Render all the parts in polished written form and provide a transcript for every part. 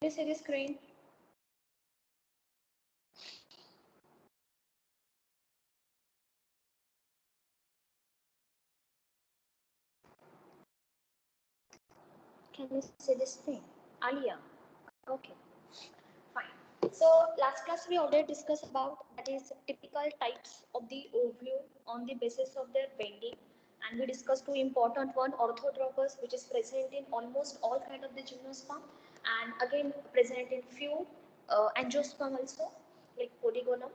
you see the screen? Can you see this thing? Alia. Okay. Fine. So last class we already discussed about that is typical types of the ovule on the basis of their bending, and we discussed two important one, orthotrophus, which is present in almost all kind of the gymnosperm, and again present in few angiosperm also, like polygonum.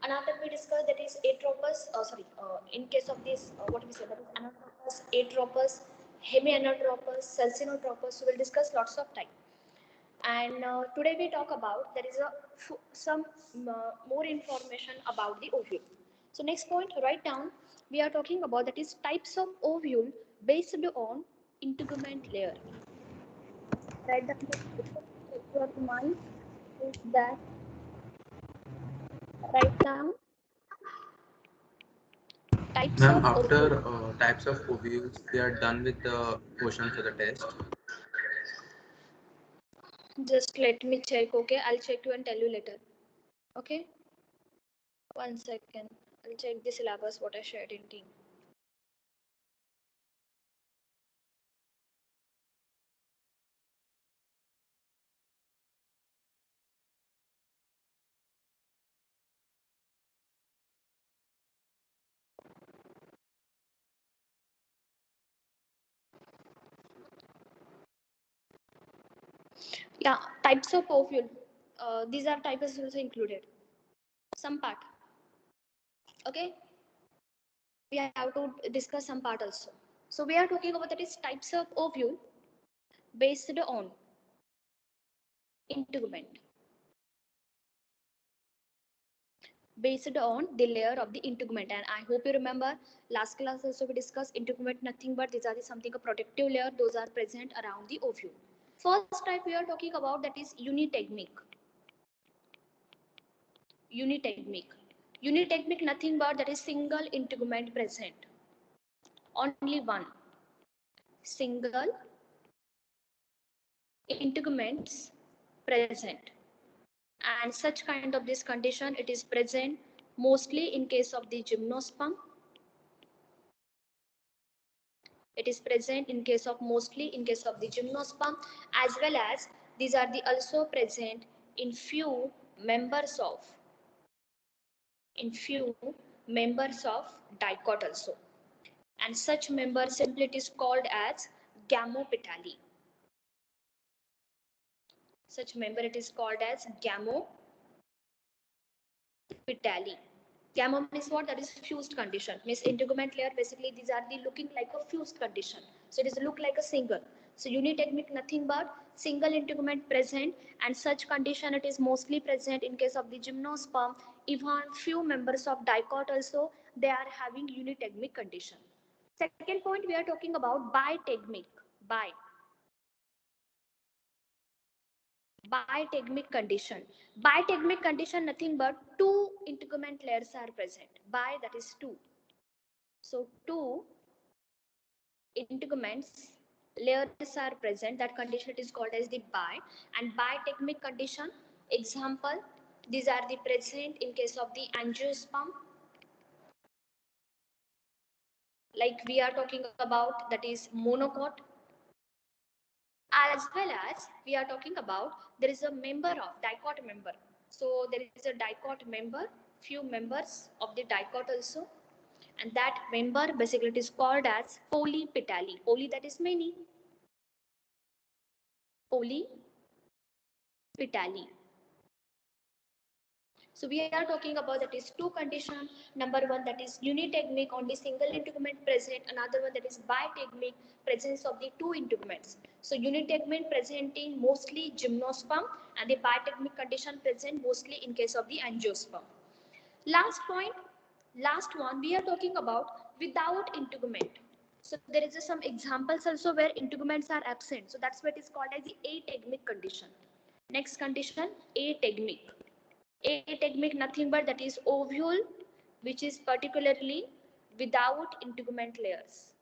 Another we discussed that is atropus. In case of this, what we say that is anatropus, atropus, hemianatropus, selsinotropus. So we'll discuss lots of types. And today we talk about there is some more information about the ovule. So next point, write down. We are talking about that is types of ovule based on integument layer. Write down your mind is that write down types Ma'am, of ovule. after types of ovules, we are done with the portion for the test. Just let me check. Okay, I'll check you and tell you later. Okay, 1 second. I'll check the syllabus what I shared in team. Yeah, types of ovule. These are types also included. Some part. Okay, we have to discuss some part also. So we are talking about that is types of ovule based on integument. Based on the layer of the integument, and I hope you remember last class also we discussed integument nothing but these are the something a protective layer, those are present around the ovule. First type we are talking about that is unitegmic. Unitegmic. Unitegmic nothing but that is single integument present. Only one. Single integuments present, and such kind of this condition it is present mostly in case of the gymnosperm. It is present in case of mostly in case of the gymnosperm, as well as these are the also present in few members of in few members of dicot also, and such member simply it is called as gamopetali. Such member it is called as gamopetali. Gamma means what? That is fused condition. Means integument layer. Basically, these are the looking like a fused condition. So it is look like a single. So unitegmic nothing but single integument present, and such condition it is mostly present in case of the gymnosperm. Even few members of dicot also they are having unitegmic condition. Second point we are talking about bitegmic. Bi. Bitegmic condition. Bitegmic condition nothing but two integument layers are present. Bi that is two. So two integuments layers are present. That condition it is called as the bi. And bitegmic condition example these are the present in case of the angiosperm. Like we are talking about that is monocot, as well as we are talking about there is a member of dicot member. So there is a dicot member, few members of the dicot also, and that member basically it is called as polypetally. Poly that is many, polypetally. So we are talking about that is two condition. Number one that is unitegmic, only single integument present. Another one that is bitegmic, presence of the two integuments. So unitegment presenting mostly gymnosperm, and the bitegmic condition present mostly in case of the angiosperm. Last point, last one we are talking about without integument. So there is some examples also where integuments are absent. So that's what is called as the ategmic condition. Next condition, ategmic. Ategmic nothing but that is ovule which is particularly without integument layers.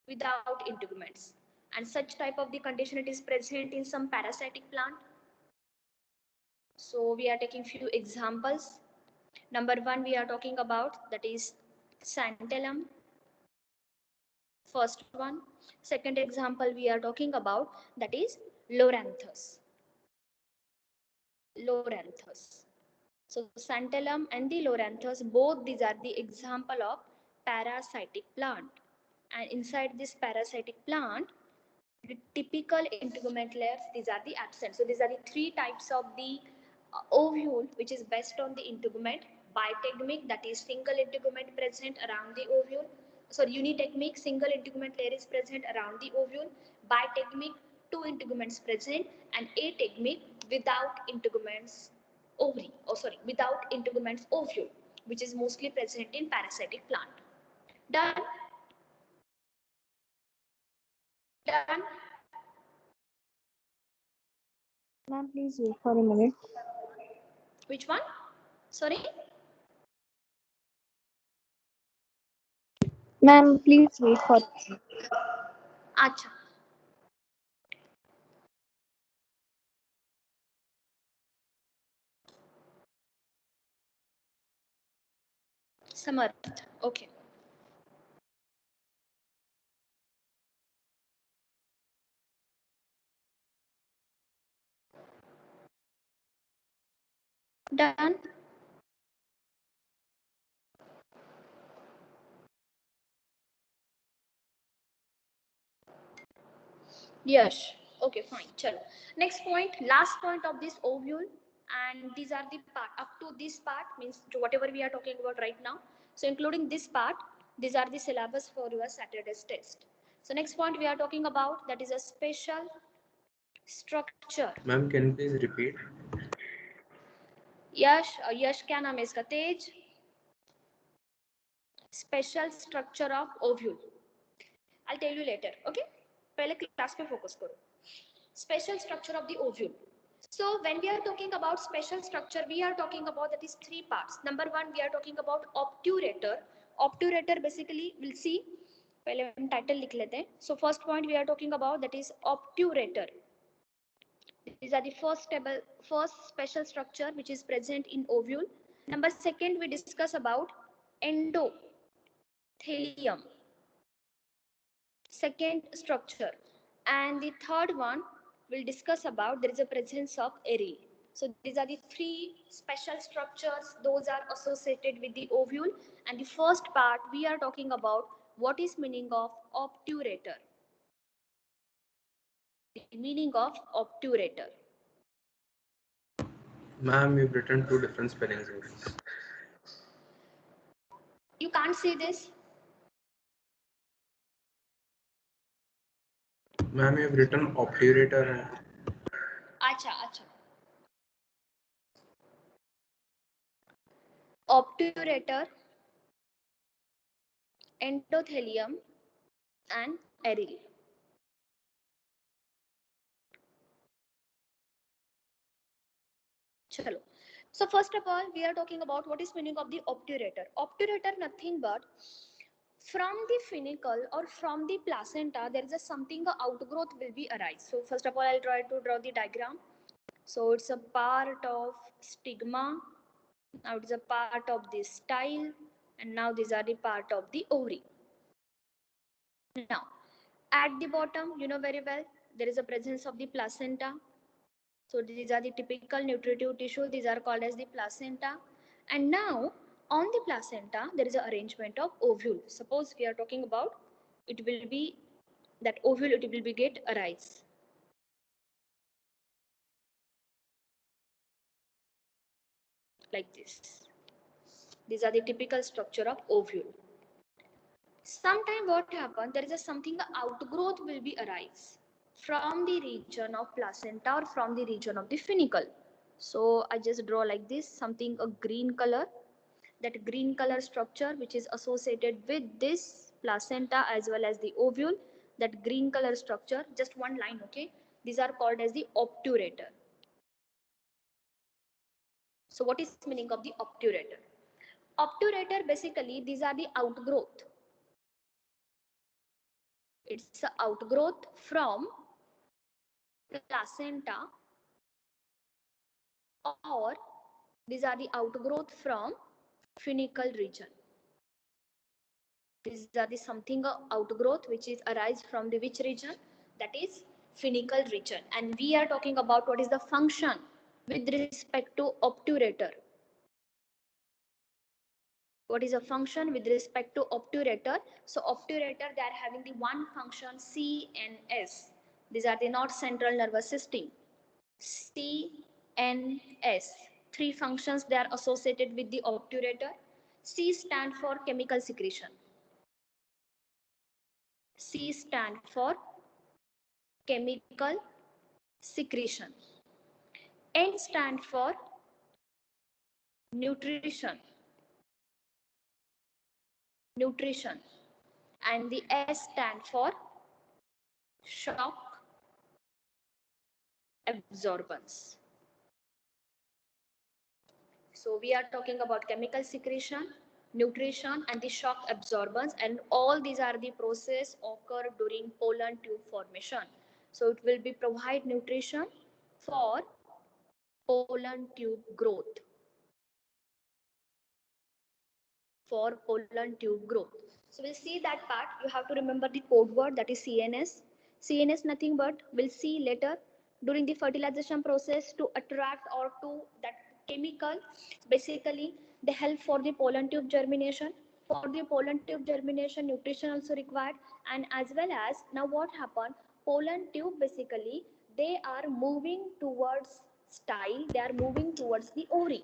Without integuments. and such type of the condition it is present in some parasitic plant. So we are taking few examples. Number one we are talking about, that is Santalum. First one. Second example we are talking about, that is Loranthus. Loranthus. So Santalum and the Loranthus, both these are the example of parasitic plant. And inside this parasitic plant, the typical integument layers, these are the absent. So these are the three types of the ovule which is based on the integument. Bitegmic, that is single integument present around the ovule. So unitegmic, single integument layer is present around the ovule. Bitegmic, two integuments present, and ategmic without integuments ovary. Without integuments ovule, which is mostly present in parasitic plant. Done. Done. Ma'am, please wait for a minute. Which one? Sorry. Ma'am, please wait for a minute. Acha. Samarth. Okay. Done. Yes. Okay, fine. Chalo. Next point, last point of this ovule, and these are the part up to this part, means to whatever we are talking about right now. So including this part, these are the syllabus for your Saturday's test. So next point we are talking about, that is a special structure. Ma'am, can you please repeat? यश क्या नाम है इसका? तेज. Special structure of ovule. I'll tell you later. Okay. पहले class पे focus करो. Special structure of the ovule. So when we are talking about special structure, we are talking about, that is three parts. Number one, we are talking about obturator. Obturator basically, we'll see. पहले हम title लिख लेते हैं. So first point we are talking about, that is obturator. These are the first special structure which is present in ovule. Number second, we discuss about endothelium. Second structure. And the third one we'll discuss about, there is a presence of array. So these are the three special structures, those are associated with the ovule. And the first part we are talking about, what is meaning of obturator. The meaning of obturator. Ma'am, you've written two different spellings here. You can't see this. Ma'am, you've written obturator and Acha. Obturator, endothelium and array. Chalo. So first of all, we are talking about what is meaning of the obturator. Obturator nothing but from the funicle or from the placenta, there is a something, a outgrowth will be arise. So first of all, I'll try to draw the diagram. So it's a part of stigma. Now it is a part of the style, and now these are the part of the ovary. Now at the bottom, you know very well, there is a presence of the placenta. So these are the typical nutritive tissue. These are called as the placenta. And now on the placenta, there is an arrangement of ovule. Suppose we are talking about, it will be that ovule, it will be get arise. Like this. These are the typical structure of ovule. Sometime what happens, there is a something, outgrowth will be arise from the region of placenta or from the region of the funicle. So I just draw like this, something a green color. That green color structure which is associated with this placenta as well as the ovule, that green color structure, just one line, okay, these are called as the obturator. So what is meaning of the obturator? Obturator basically, these are the outgrowth It's a outgrowth from placenta, or these are the outgrowth from funicle region. These are the something outgrowth which is arise from the which region? That is funicle region. And we are talking about what is the function with respect to obturator. What is a function with respect to obturator? So obturator, they are having the one function CNS. These are the north central nervous system. CNS. Three functions they are associated with the obturator. C stand for chemical secretion. C stand for chemical secretion. N stand for nutrition. Nutrition. And the S stand for shock absorbance. So we are talking about chemical secretion, nutrition, and the shock absorbance, and all these are the process occur during pollen tube formation. So it will be provide nutrition for pollen tube growth. For pollen tube growth. So we'll see that part. You have to remember the code word, that is CNS. CNS nothing but we'll see later during the fertilization process to attract or to that chemical. Basically, they help for the pollen tube germination. For the pollen tube germination, nutrition also required, and as well as now what happened? Pollen tube basically they are moving towards style. They are moving towards the ovary.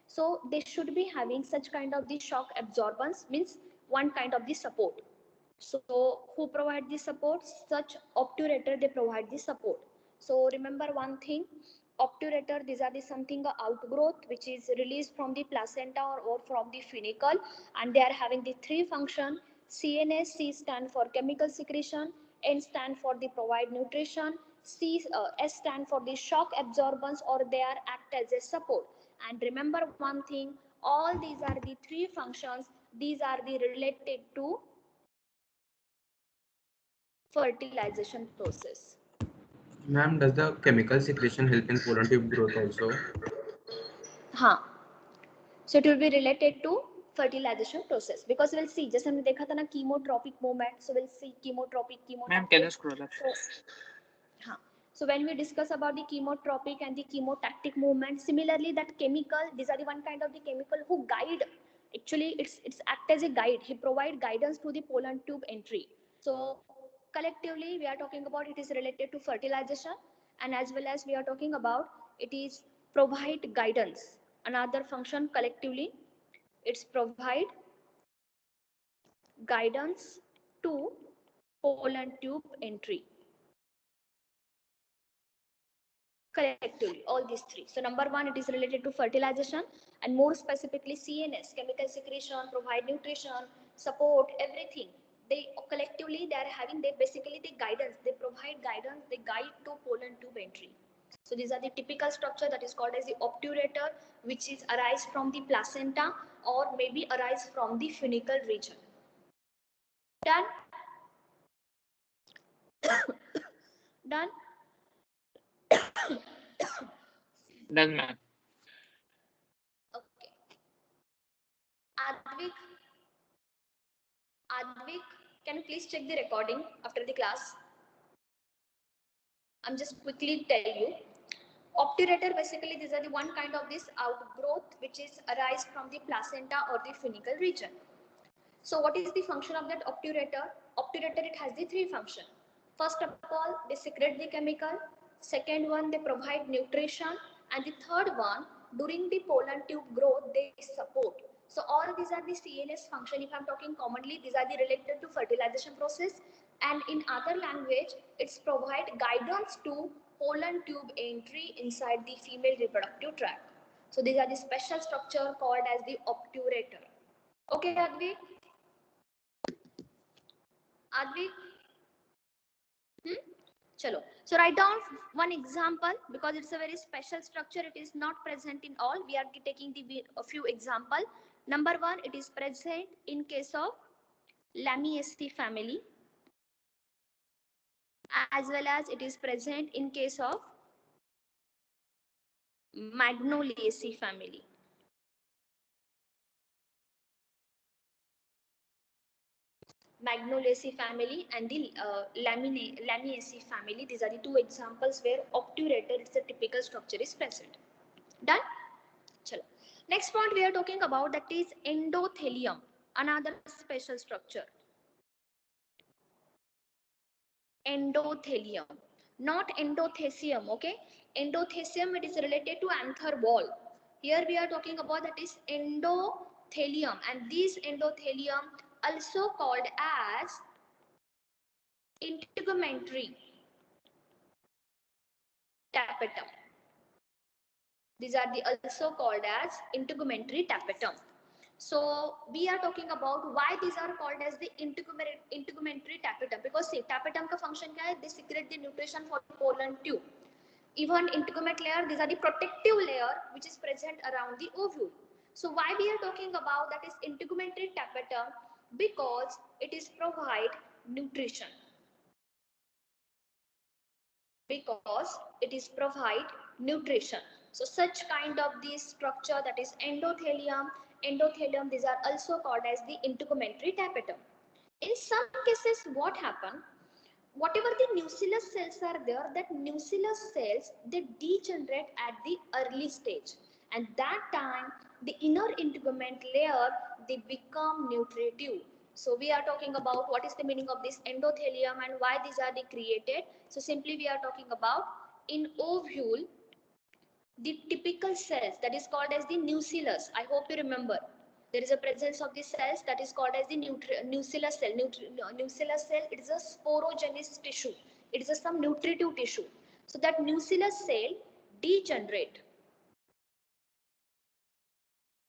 So they should be having such kind of the shock absorbance, means one kind of the support. So who provide the support? Such obturator, they provide the support. So remember one thing, obturator, these are the something outgrowth which is released from the placenta or from the funicle, and they are having the three function. CNS, C stand for chemical secretion, N stand for the provide nutrition, S stand for the shock absorbance, or they are act as a support. And remember one thing, all these are the three functions, these are the related to fertilization process. Ma'am, does the chemical secretion help in pollen tube growth also? हाँ, so it will be related to fertilization process, because we'll see जैसे हमने देखा था ना chemotropic movement, so we'll see chemotropic, chemotactic. Ma'am, can you scroll up? हाँ, so when we discuss about the chemotropic and the chemotactic movement, similarly that chemical, these are the one kind of the chemical who guide, actually it's act as a guide, he provide guidance to the pollen tube entry. So collectively we are talking about it is related to fertilization, and as well as we are talking about it is provide guidance. Another function collectively, it's provide guidance to pollen tube entry. Collectively, all these three. So number one, it is related to fertilization, and more specifically CNS, chemical secretion, provide nutrition, support, everything. They collectively, they are having, they basically the guidance, they provide guidance, they guide to pollen tube entry. So these are the typical structure that is called as the obturator, which is arise from the placenta or maybe arise from the funicle region. Done? Done? Done, ma'am. Okay. Advik, Advik, can you please check the recording after the class? I'm just quickly tell you. Obturator, basically these are the one kind of this outgrowth which is arise from the placenta or the funicle region. So what is the function of that obturator? Obturator, it has the three function. First of all, they secrete the chemical. Second one, they provide nutrition. And the third one, during the pollen tube growth, they support. So all these are the CNS function. If I'm talking commonly, these are the related to fertilization process. And in other language, it's provide guidance to pollen tube entry inside the female reproductive tract. So these are the special structure called as the obturator. Okay, Advik? Advik? Chalo. So write down one example, because it's a very special structure. It is not present in all. We are taking a few example. Number one, it is present in case of Lamiaceae family. as well as it is present in case of Magnoliaceae family. Magnoliaceae family and the Lamiaceae family. These are the two examples where obturator, it's a typical structure, is present. Done? Chalo. Next point we are talking about, that is endothelium, another special structure. Endothelium, not endothecium. Okay, endothecium, it is related to anther wall. Here we are talking about, that is endothelium, and this endothelium also called as integumentary tapetum. These are the also called as integumentary tapetum. So we are talking about why these are called as the integumentary tapetum, because see, tapetum का function क्या है? They secrete the nutrition for pollen tube. Even integument layer, these are the protective layer which is present around the ovule. So why we are talking about that is integumentary tapetum? Because it is provide nutrition. Because it is provide nutrition. So such kind of this structure, that is endothelium, these are also called as the integumentary tapetum. In some cases, what happen? Whatever the nucleus cells are there, that nucleus cells, they degenerate at the early stage, and that time the inner integument layer, they become nutritive. So we are talking about what is the meaning of this endothelium and why these are created. So simply we are talking about, in ovule, the typical cells, that is called as the nucleus. I hope you remember. There is a presence of the cells that is called as the nucleus cell. Nucleus cell, it is a sporogenous tissue. It is some nutritive tissue. So that nucleus cell degenerate.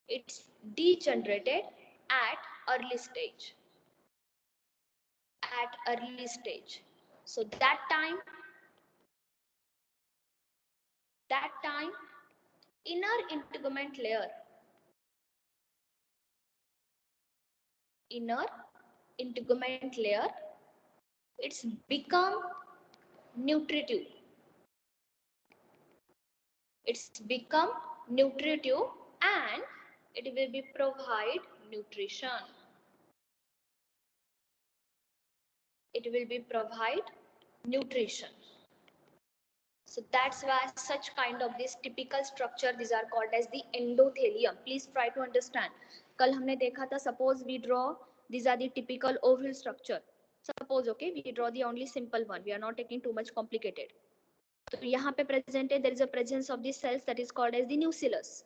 It's degenerated at early stage. At early stage. So that time, inner integument layer, it's become nutritive. It's become nutritive and it will be provide nutrition. It will be provide nutrition. So that's why such kind of this typical structure, these are called as the endothelium. Please try to understand. कल हमने देखा था, suppose we draw, these are the typical ovule structure. Suppose, okay, we draw the only simple one. We are not taking too much complicated. तो यहाँ पे present है, there is a presence of the cells that is called as the nucleus.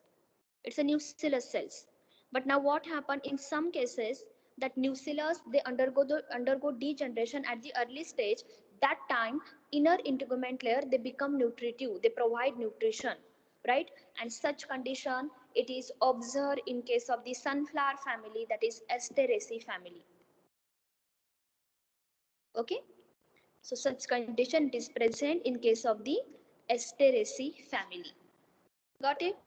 It's a nucleus cells. But now what happened in some cases, that nucleus, they undergo degeneration at the early stage. That time inner integument layer, they become nutritive, they provide nutrition, right? And such condition, it is observed in case of the sunflower family, that is Asteraceae family. Okay, so such condition is present in case of the Asteraceae family. Got it?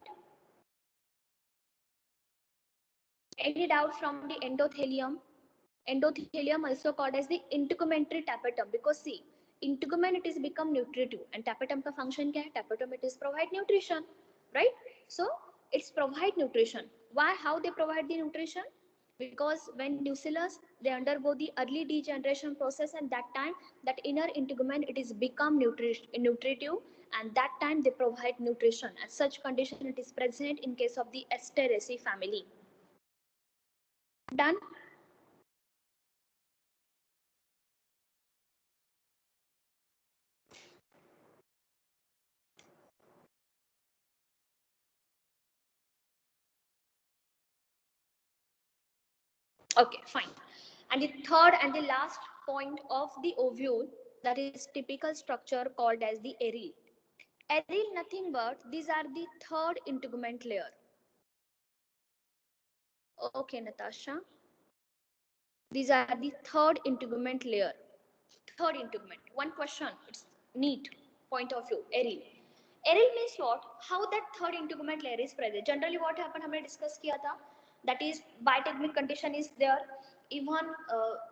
Any doubt from the endothelium? Endothelium also called as the integumentary tapetum, because see, integument, it is become nutritive, and tapetum का function क्या है? Tapetum, it is provide nutrition, right? So it's provide nutrition. Why? How they provide the nutrition? Because when nucleus, they undergo the early degeneration process, and that time that inner integument, it is become nutritive, and that time they provide nutrition. As such condition, it is present in case of the Asteraceae family. Done? Okay, fine. And the third and the last point of the ovule, that is typical structure called as the aril. Aril, nothing but these are the third integument layer. Okay, Natasha. These are the third integument layer. Third integument. One question. It's neat point of view. Aril. Aril means what? How that third integument layer is present. Generally, what happened? हमने discuss किया था. That is, biotechnic condition is there. even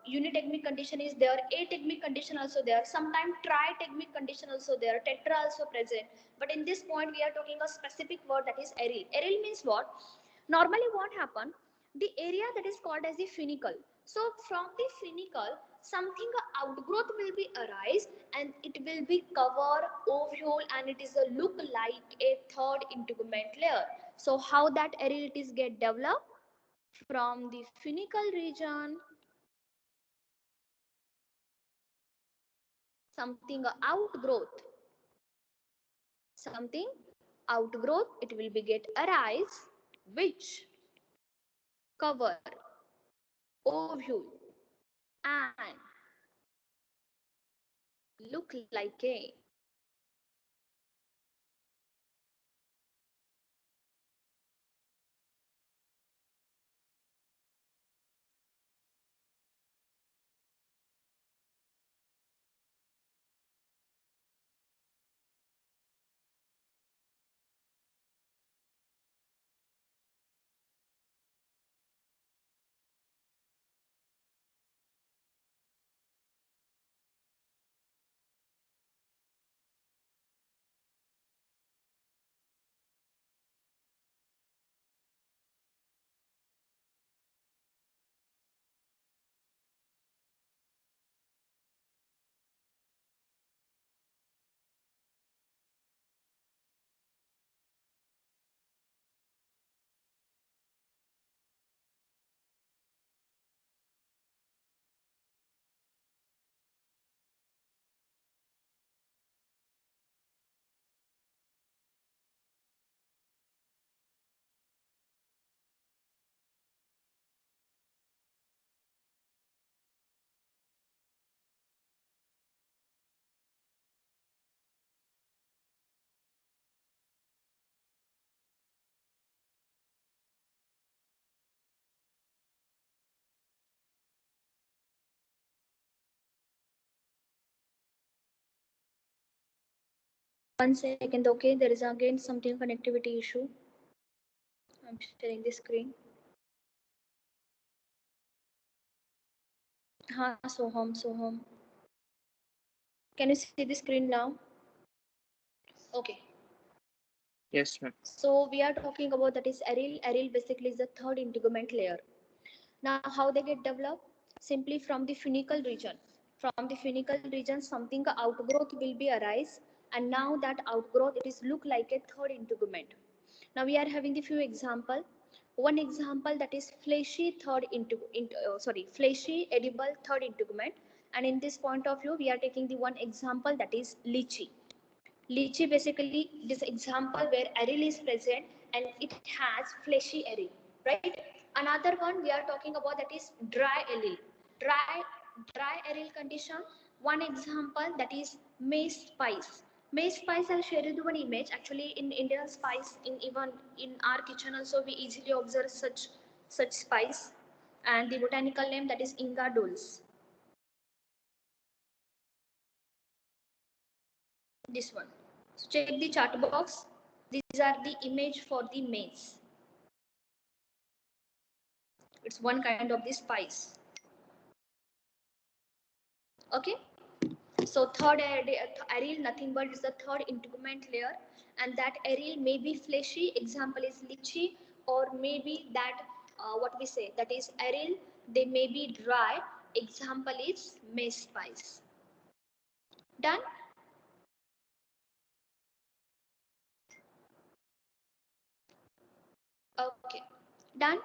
unitegmic condition is there, ategmic condition also there, sometimes tritegmic condition also there, tetra also present. But in this point we are talking a specific word, that is aryl. Aryl means what? Normally what happen, the area that is called as the funicle. So from the funicle something outgrowth will be arise, and it will be cover ovule, and it is a look like a third integument layer. So how that aryl it is get developed? From the funicle region, something something outgrowth, it will be get arise, which cover ovule and look like a one second. Okay, there is again something connectivity issue. I'm sharing the screen. Soham. Can you see the screen now? Okay. Yes, ma'am. So we are talking about that is aryl. Aryl basically is the third integument layer. Now how they get developed? Simply from the funicle region. From the funicle region, something outgrowth will be arise, and now that outgrowth it is look like a third integument. Now we are having the few example. One example, that is fleshy fleshy edible third integument. And in this point of view, we are taking the one example, that is lychee. Lychee basically this example where aryl is present and it has fleshy aryl, right? Another one we are talking about, that is dry aryl. Dry dry aryl condition. One example, that is maize spice. Maize spice, I'll share you one image. Actually, in Indian spice, in even in our kitchen also, we easily observe such spice, and the botanical name, that is Inga dulce. This one. So check the chart box. These are the image for the maize. It's one kind of the spice. Okay. So third aryl, nothing but is the third integument layer, and that aryl may be fleshy. Example is lychee, or maybe that what we say, that is aryl. They may be dry. Example is maize spice. Done. Okay. Done.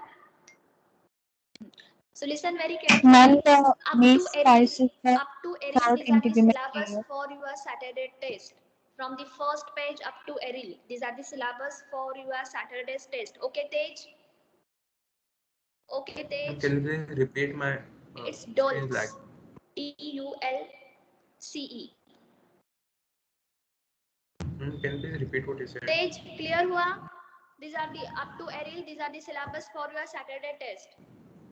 So listen very carefully. Ma'am, the Up maize to Erin, spice is the up to Erin, third these are the integument syllabus layer. for your Saturday test. From the first page up to Eril, these are the syllabus for your Saturday's test. Okay, Tej? Okay, Tej? Can you please repeat my It's screen Dulce. black? Dulce. Can you please repeat what you said? Tej, clear hua? These are the up to Eril, these are the syllabus for your Saturday test.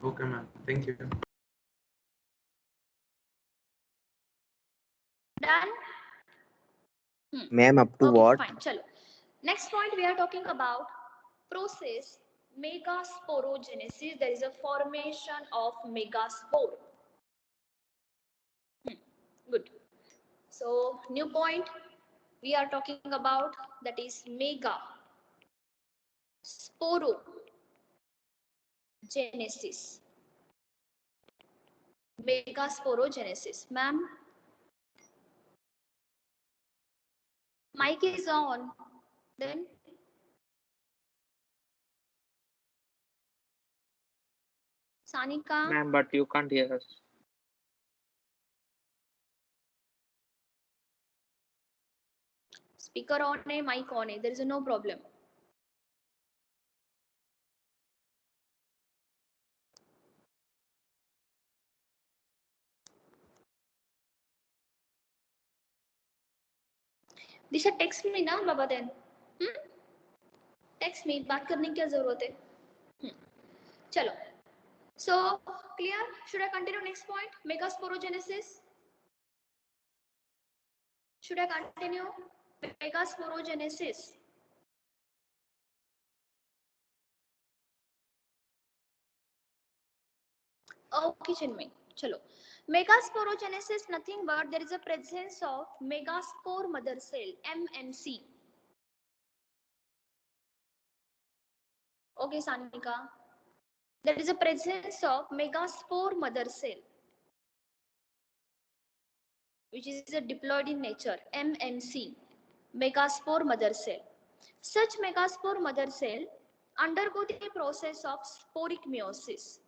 Okay, ma'am. Thank you. Done? Ma'am, up to Okay, what? fine. Chalo. Next point we are talking about process Megasporogenesis, there is a formation of megaspore. Good. So new point we are talking about, that is mega sporogenesis. Megasporogenesis. Ma'am, mic is on. Then Sanika. Ma'am, but you can't hear us. Speaker on है, mic on है. There is no problem. Disha text me ना बाबा then. Text me. बात करने की क्या जरूरत है? चलो. So clear? Should I continue next point? Megasporogenesis. Should I continue? Megasporogenesis. Okay, Chinmay. Chalo. Megasporogenesis nothing but there is a presence of megaspore mother cell, MMC. Okay, Sanika. There is a presence of megaspore mother cell, which is a diploid in nature, MMC, megaspore mother cell. Such megaspore mother cell undergo the process of sporic meiosis.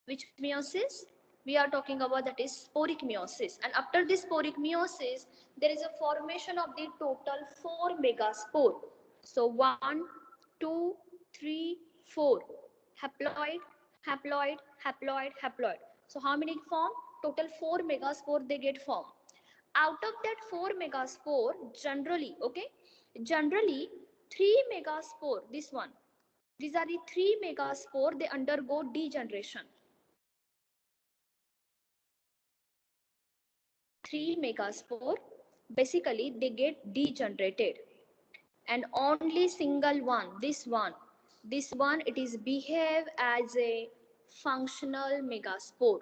Which meiosis? We are talking about, that is sporic meiosis. And after this sporic meiosis, there is a formation of the total 4 megaspore. So 1, 2, 3, 4. Haploid, haploid, haploid, haploid. So how many form? Total 4 megaspore they get formed. Out of that 4 megaspore, generally, okay, generally 3 megaspore, this one. These are the 3 megaspore, they undergo degeneration. 3 megaspore, basically they get degenerated, and only single one, this one it is behave as a functional megaspore.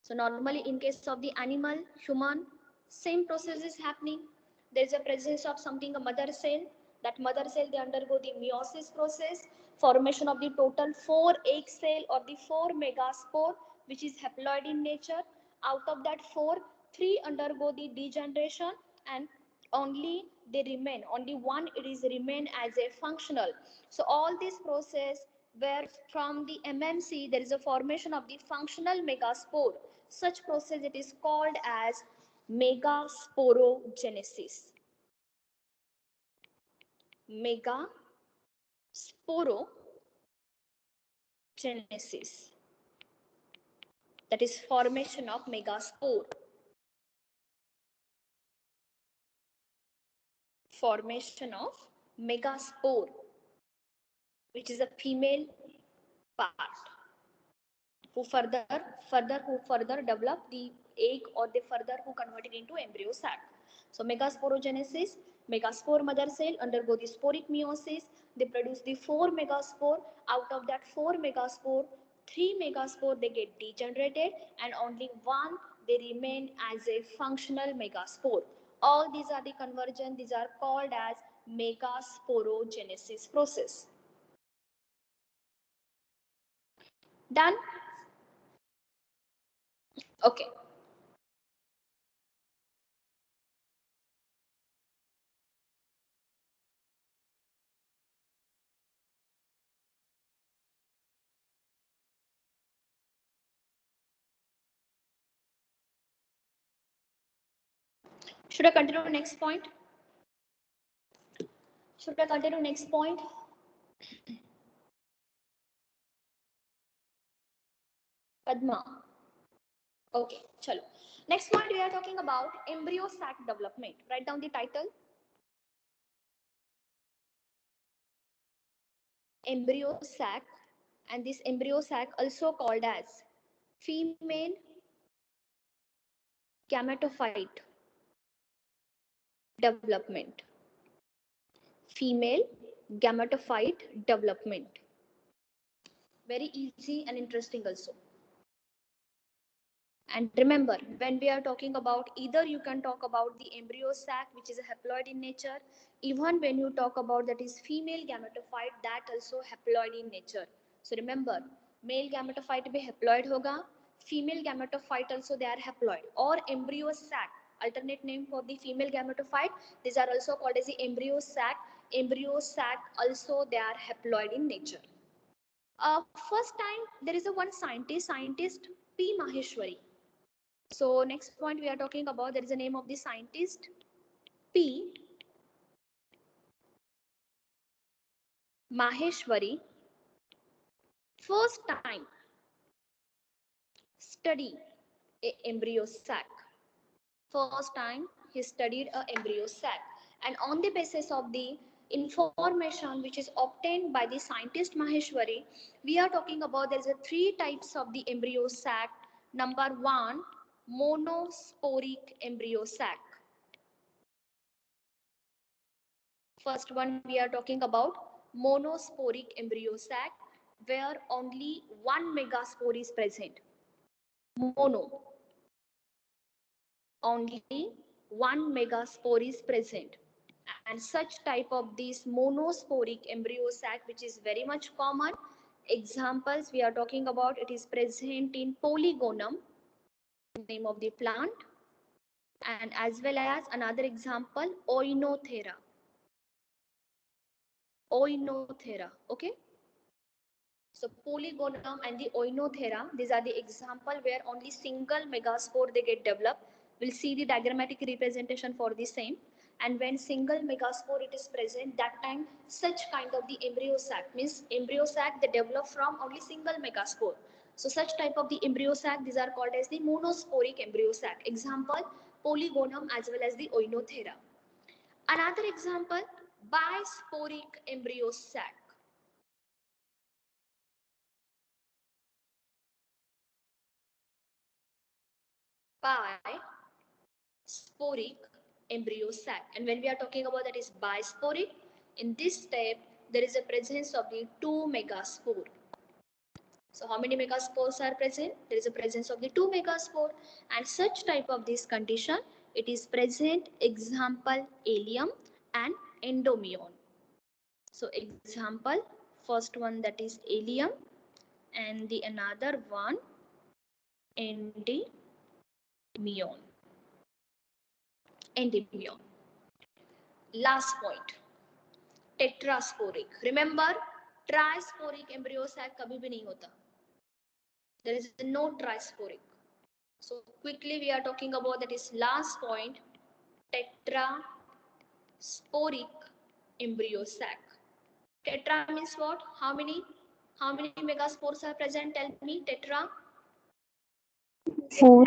So normally in case of the animal, human, same process is happening. There is a presence of something, a mother cell. That mother cell, they undergo the meiosis process, formation of the total 4 egg cell or the 4 megaspore, which is haploid in nature. Out of that 4, 3 undergo the degeneration, and only they remain, only one it is remain as a functional. So all this process, where from the MMC there is a formation of the functional megaspore, such process it is called as megasporogenesis. Megasporogenesis, that is formation of megaspore. Formation of megaspore, which is a female part, who further develop the egg, or they further who convert it into embryo sac. So megasporogenesis, megaspore mother cell undergo the sporic meiosis. They produce the 4 megaspore. Out of that 4 megaspore, 3 megaspore they get degenerated, and only one they remain as a functional megaspore. All these are the conversion. These are called as megasporogenesis process. Done? Okay. Should I continue next point? Should I continue next point? Padma. Okay, chalo. Next point we are talking about embryo sac development. Write down the title. Embryo sac, and this embryo sac also called as female gametophyte development. Female gametophyte development. Very easy and interesting also. And remember, when we are talking about, either you can talk about the embryo sac, which is a haploid in nature, even when you talk about that is female gametophyte, that also haploid in nature. So remember, male gametophyte be haploid hoga, female gametophyte also they are haploid, or embryo sac, alternate name for the female gametophyte. These are also called as the embryo sac. Embryo sac also they are haploid in nature. First time there is a one scientist P. Maheshwari. So next point we are talking about, there is a name of the scientist P. Maheshwari. First time study a embryo sac. First time he studied a embryo sac, and on the basis of the information which is obtained by the scientist Maheshwari, we are talking about there is a three types of the embryo sac. Number one, monosporic embryo sac. First one we are talking about monosporic embryo sac, where only one megaspore is present. Mono, only one megaspore is present. And such type of this monosporic embryo sac, which is very much common. Examples we are talking about, it is present in Polygonum, name of the plant, and as well as another example, Oinothera. Oinothera, okay? So Polygonum and the Oinothera, these are the example where only single megaspore they get developed. We'll see the diagrammatic representation for the same. And when single megaspore it is present, that time such kind of the embryo sac, means embryo sac they develop from only single megaspore. So such type of the embryo sac, these are called as the monosporic embryo sac. Example, Polygonum as well as the Oinothera. Another example, bisporic embryo sac. Bisporic embryo sac. And when we are talking about that is bisporic, in this step there is a presence of the 2 megaspore. So how many megaspores are present? There is a presence of the 2 megaspore, and such type of this condition it is present. Example, allium and endomeon. So example, first one that is allium and the another one endomeon. Endomeon. Last point, tetrasporic. Remember, trisporic embryo sac kabhi bhi nahi hota. There is no trisporic. So quickly we are talking about that is last point, tetrasporic embryo sac. Tetra means what? How many megaspores are present? Tell me, tetra. 4.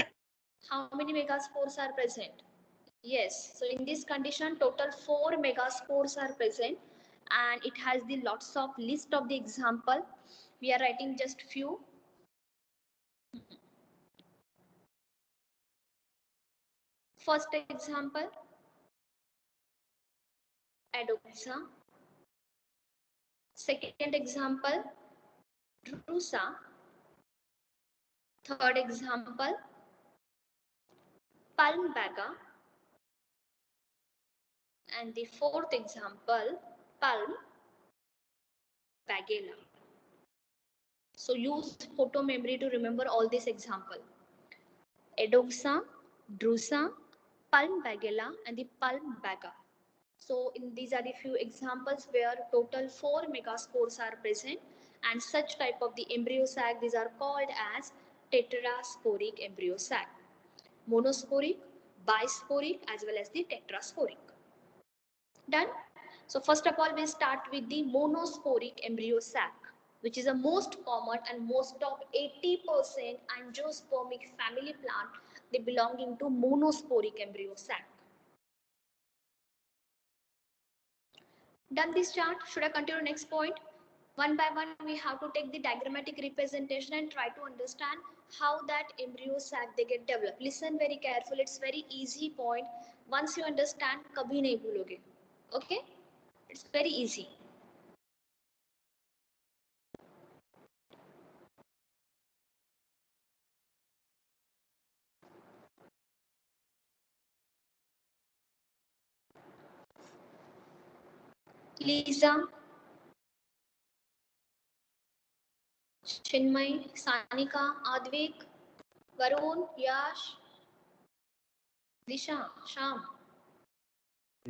How many megaspores are present? Yes. So in this condition, total 4 megaspores are present, and it has the lots of list of the example. We are writing just few. First example, Adoxa. Second example, Drusa. Third example, Palmbaga. And the fourth example, Palm Bagella. So use photo memory to remember all these example. Edoxa, Drusa, Palm Bagella, and the Palm Baga. So these are the few examples where total 4 megaspores are present, and such type of the embryo sac, these are called as tetrasporic embryo sac. Monosporic, bisporic, as well as the tetrasporic. Done? So first of all, we start with the monosporic embryo sac, which is the most common and most of 80% angiospermic family plant, they belonging to monosporic embryo sac. Done this chart, should I continue next point? One by one, we have to take the diagrammatic representation and try to understand how that embryo sac they get developed. Listen very carefully, it's very easy point. Once you understand, kabhi nahi bhuloge. Okay? It's very easy. Lisa, Chinmay, Sanika, Advik, Varun, Yash, Disha, Sham,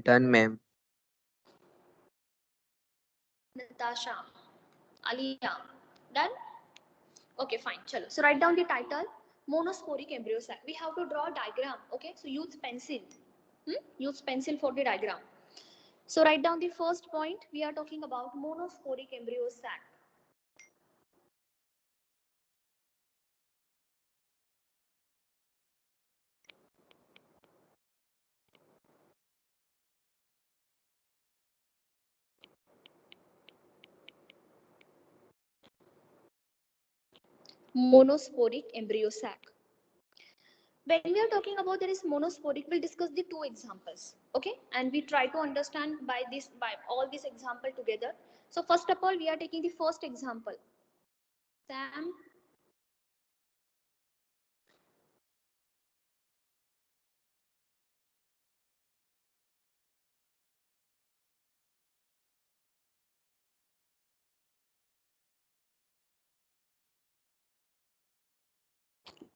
Done, ma'am. Natasha, Alia. Done? Okay, fine. Chalo. So write down the title. Monosporic embryo sac. We have to draw a diagram. Okay. So use pencil. Use pencil for the diagram. So write down the first point. We are talking about monosporic embryo sac. Monosporic embryo sac. When we are talking about there is monosporic, we'll discuss the two examples. Okay. And we try to understand by all these example together. So first of all, we are taking the first example. Sam,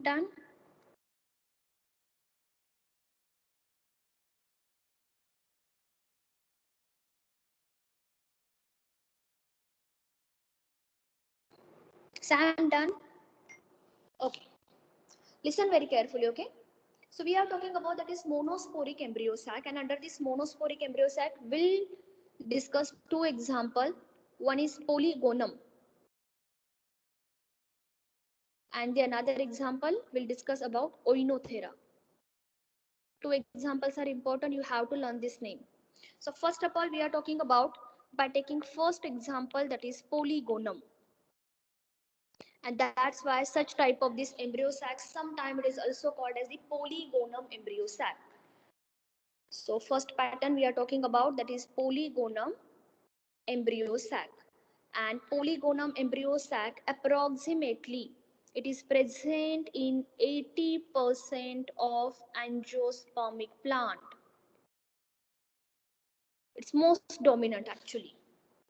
done? Sam, done? Okay. Listen very carefully, okay? So we are talking about that is monosporic embryo sac, and under this monosporic embryo sac, we'll discuss two example. One is polygonum, and the another example we'll discuss about oinothera. Two examples are important. You have to learn this name. So first of all, we are talking about by taking first example, that is polygonum. And that's why such type of this embryo sac, sometimes it is also called as the polygonum embryo sac. So first pattern we are talking about, that is polygonum embryo sac. And polygonum embryo sac, approximately it is present in 80% of angiospermic plant. It's most dominant actually.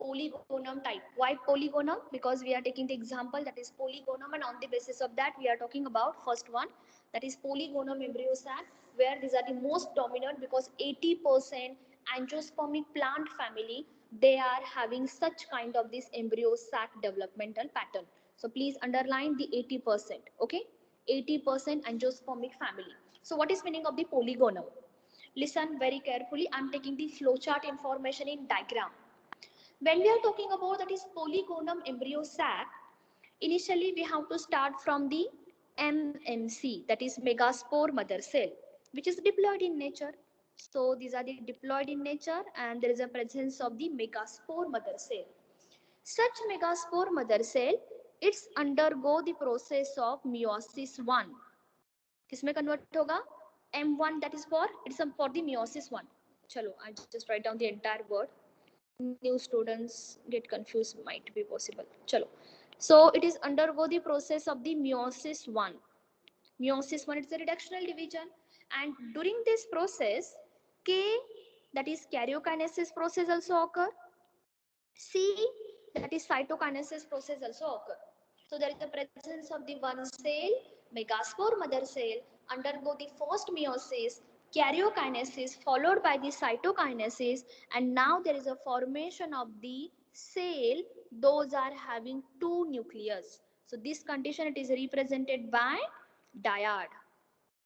Polygonum type. Why polygonum? Because we are taking the example that is polygonum, and on the basis of that we are talking about first one, that is polygonum embryo sac, where these are the most dominant because 80% angiospermic plant family, they are having such kind of this embryo sac developmental pattern. So please underline the 80%. Okay, 80% angiospermic family. So what is meaning of the polygonum? Listen very carefully. I'm taking the flowchart information in diagram. When we are talking about that is polygonum embryo sac, initially we have to start from the MMC, that is megaspore mother cell, which is diploid in nature. So these are the diploid in nature, and there is a presence of the megaspore mother cell. Such megaspore mother cell, it's undergo the process of meiosis 1. किसमें convert होगा? M1, that is for, it's for the meiosis 1. Chalo, I just write down the entire word. New students get confused, might be possible. Chalo. So it is undergo the process of the meiosis 1. Meiosis 1, it's a reductional division. And during this process, K, that is karyokinesis process also occur. C, that is cytokinesis process also occur. So there is the presence of the one cell, megaspore mother cell, undergo the first meiosis, karyokinesis followed by the cytokinesis, and now there is a formation of the cell. Those are having two nucleus. So this condition, it is represented by dyad.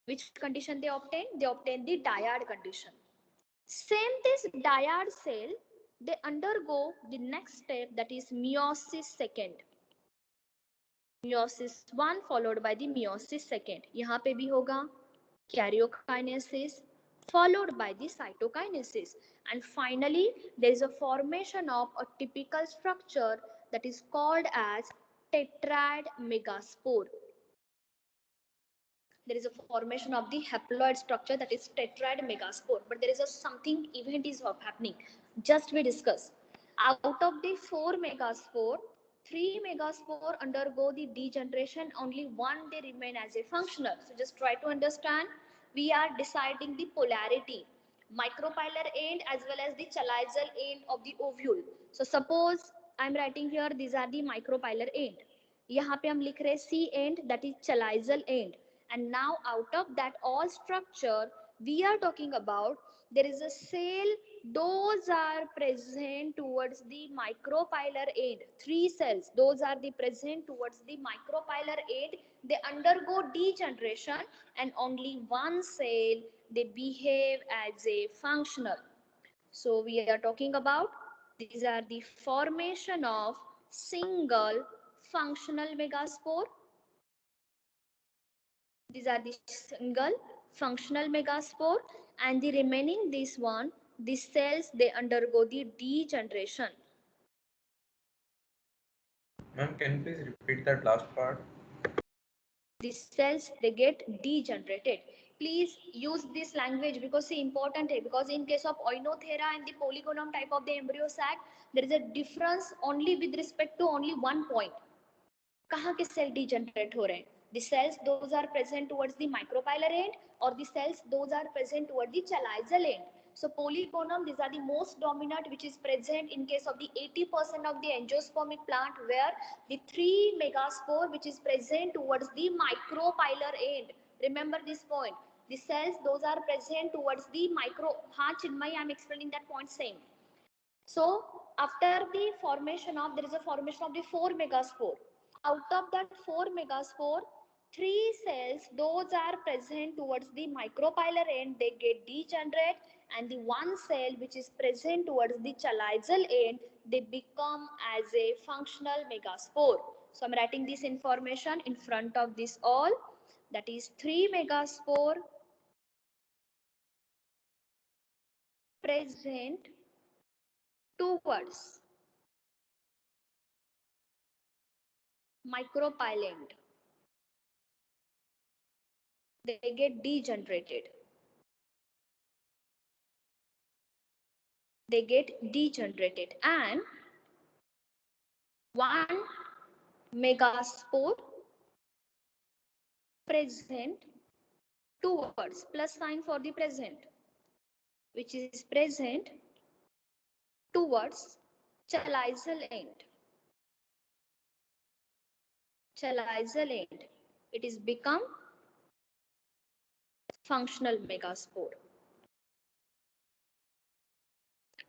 Which condition they obtain? They obtain the dyad condition. Same this dyad cell, they undergo the next step, that is meiosis second. Meiosis 1 followed by the meiosis second. यहाँ पे भी होगा karyokinesis followed by the cytokinesis, and finally there is a formation of a typical structure that is called as tetrad megaspore. There is a formation of the haploid structure, that is tetrad megaspore, but there is a something event is happening. Just we discuss. Out of the 4 megaspore, 3 megaspore undergo the degeneration, only one they remain as a functional. So just try to understand. We are deciding the polarity. micropylar end as well as the chalizoid end of the ovule. So suppose I'm writing here, these are the micropylar end. यहाँ पे हम लिख रहे हैं C end, that is chalizoid end. And now out of that all structure we are talking about, there is a cell, those are present towards the micropylar end. 3 cells, those are the present towards the micropylar end. They undergo degeneration and only one cell, they behave as a functional. So we are talking about, these are the formation of single functional megaspore. These are the single functional megaspore, and the remaining this one, these cells, they undergo the degeneration. Ma'am, can you please repeat that last part? These cells, they get degenerated. Please use this language because it's important hai, because in case of Oinothera and the polygonum type of the embryo sac, there is a difference only with respect to only one point. कहाँ के cell degenerate हो रहे हैं? The cells, those are present towards the micropylar end, or the cells, those are present towards the chalizoid end. So polygonum, these are the most dominant, which is present in case of the 80% of the angiospermic plant, where the 3 megaspore, which is present towards the micropylar end. Remember this point. The cells, those are present towards the micro. हाँ Chinmay, I am explaining that point same. So after the formation of, there is a formation of the 4 megaspore. Out of that 4 megaspore, 3 cells, those are present towards the micropylar end, they get degenerate, and the 1 cell which is present towards the chalizoid end, they become as a functional megaspore. So I'm writing this information in front of this all, that is 3 megaspore present towards micropylar end. They get degenerated. They get degenerated, and 1 megaspore present towards, plus sign for the present, which is present towards chalizoid end. Chalizoid end. It is become functional megaspore.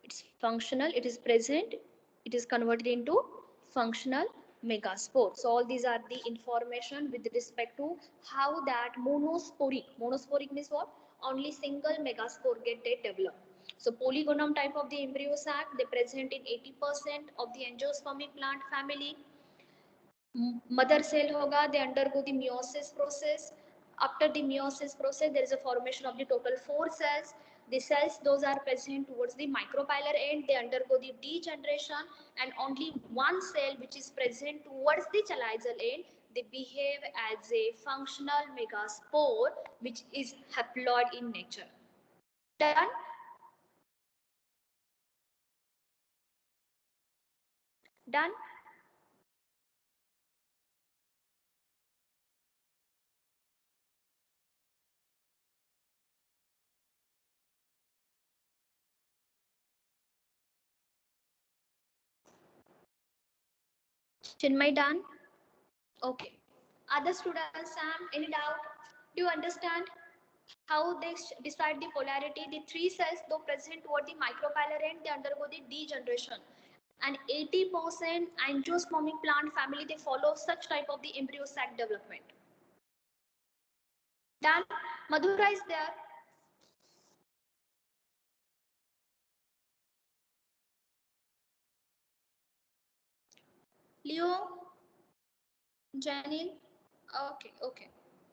It's functional, it is present, it is converted into functional megaspore. So all these are the information with respect to how that monosporic means what? Only single megaspore get developed. So polygonum type of the embryo sac, they present in 80% of the angiospermic plant family. Mother cell hoga, they undergo the meiosis process. After the meiosis process, there is a formation of the total 4 cells. The cells, those are present towards the micropylar end, they undergo the degeneration, and only 1 cell which is present towards the chalizoid end, they behave as a functional megaspore, which is haploid in nature. Done? Done? Chinmay, done? Okay. Other students, Sam, any doubt? Do you understand how they decide the polarity? The 3 cells, though present toward the micropylar end, they undergo the degeneration. And 80% angiospermic plant family, they follow such type of the embryo sac development. Done? Madhura is there. Leo, Janil, okay.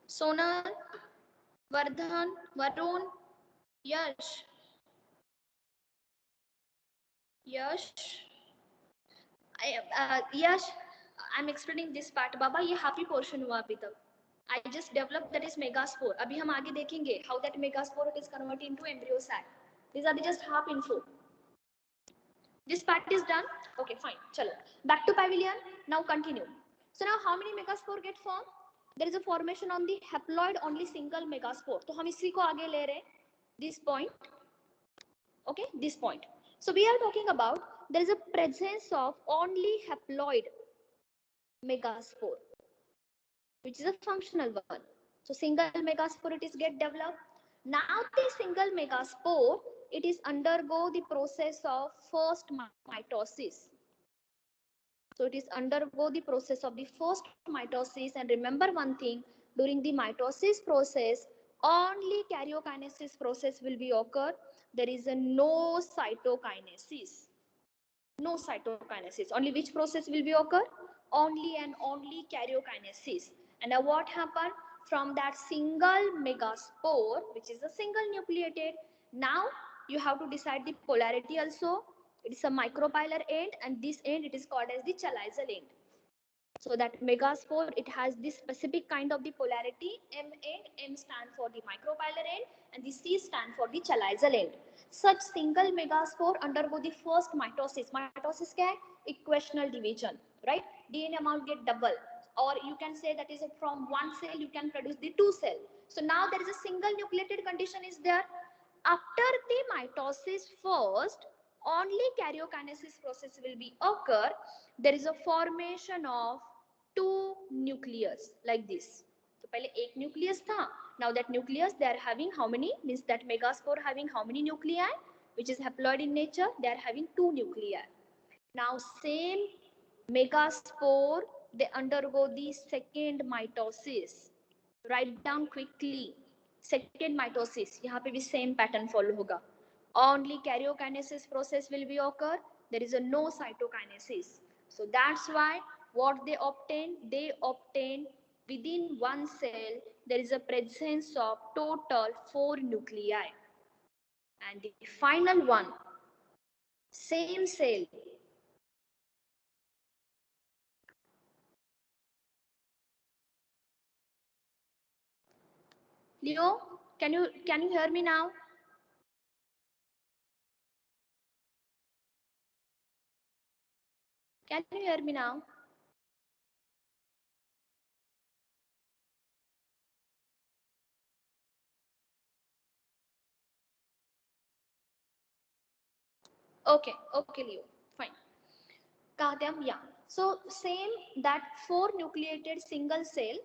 Sonal, Vardhan, Varun, Yash. Yash, I'm explaining this part. Baba, ये happy portion हुआ अभी तक. I just developed that is megaspore. अभी हम आगे देखेंगे how that megaspore is converted into embryo sac. These are the just half info. This part is done. Okay, fine. Chalo. Back to pavilion. Now continue. So now how many megaspore get formed? There is a formation on the haploid only single megaspore. तो हम इसी को आगे ले रहे हैं. This point. Okay, this point. So we are talking about there is a presence of only haploid megaspore, which is a functional one. So single megaspore it is get developed. Now the single megaspore it is undergo the process of first mitosis. So it is undergo the process of the first mitosis, and remember one thing, during the mitosis process only karyokinesis process will be occur. There is a no cytokinesis. No cytokinesis. Only which process will be occur? Only and only karyokinesis. And now what happened? From that single megaspore, which is a single nucleated, now you have to decide the polarity also. It is a micropilar end, and this end it is called as the chalizial end. So that megaspore, it has this specific kind of the polarity, M end, M stand for the micropilar end and the C stand for the chalizial end. Such single megaspore undergo the first mitosis. Mitosis क्या है? Equational division, right? DNA amount get double, or you can say that is from one cell you can produce the two cell. So now there is a single nucleated condition is there. After the mitosis first, only karyokinesis process will be occur. There is a formation of two nucleus like this. So पहले एक nucleus था. Now that nucleus they are having how many? Means that megaspore having how many nuclei? Which is haploid in nature. They are having two nuclei. Now same megaspore they undergo the second mitosis. Write down quickly. Second mitosis. यहाँ पे भी same pattern follow होगा. Only karyokinesis process will be occur. There is a no cytokinesis. So that's why what they obtain? They obtain within one cell there is a presence of total 4 nuclei. And the final one, same cell. Leo, can you hear me now? Can you hear me now? Okay, Leo, fine. Kadam, yeah. So same that 4 nucleated single cell,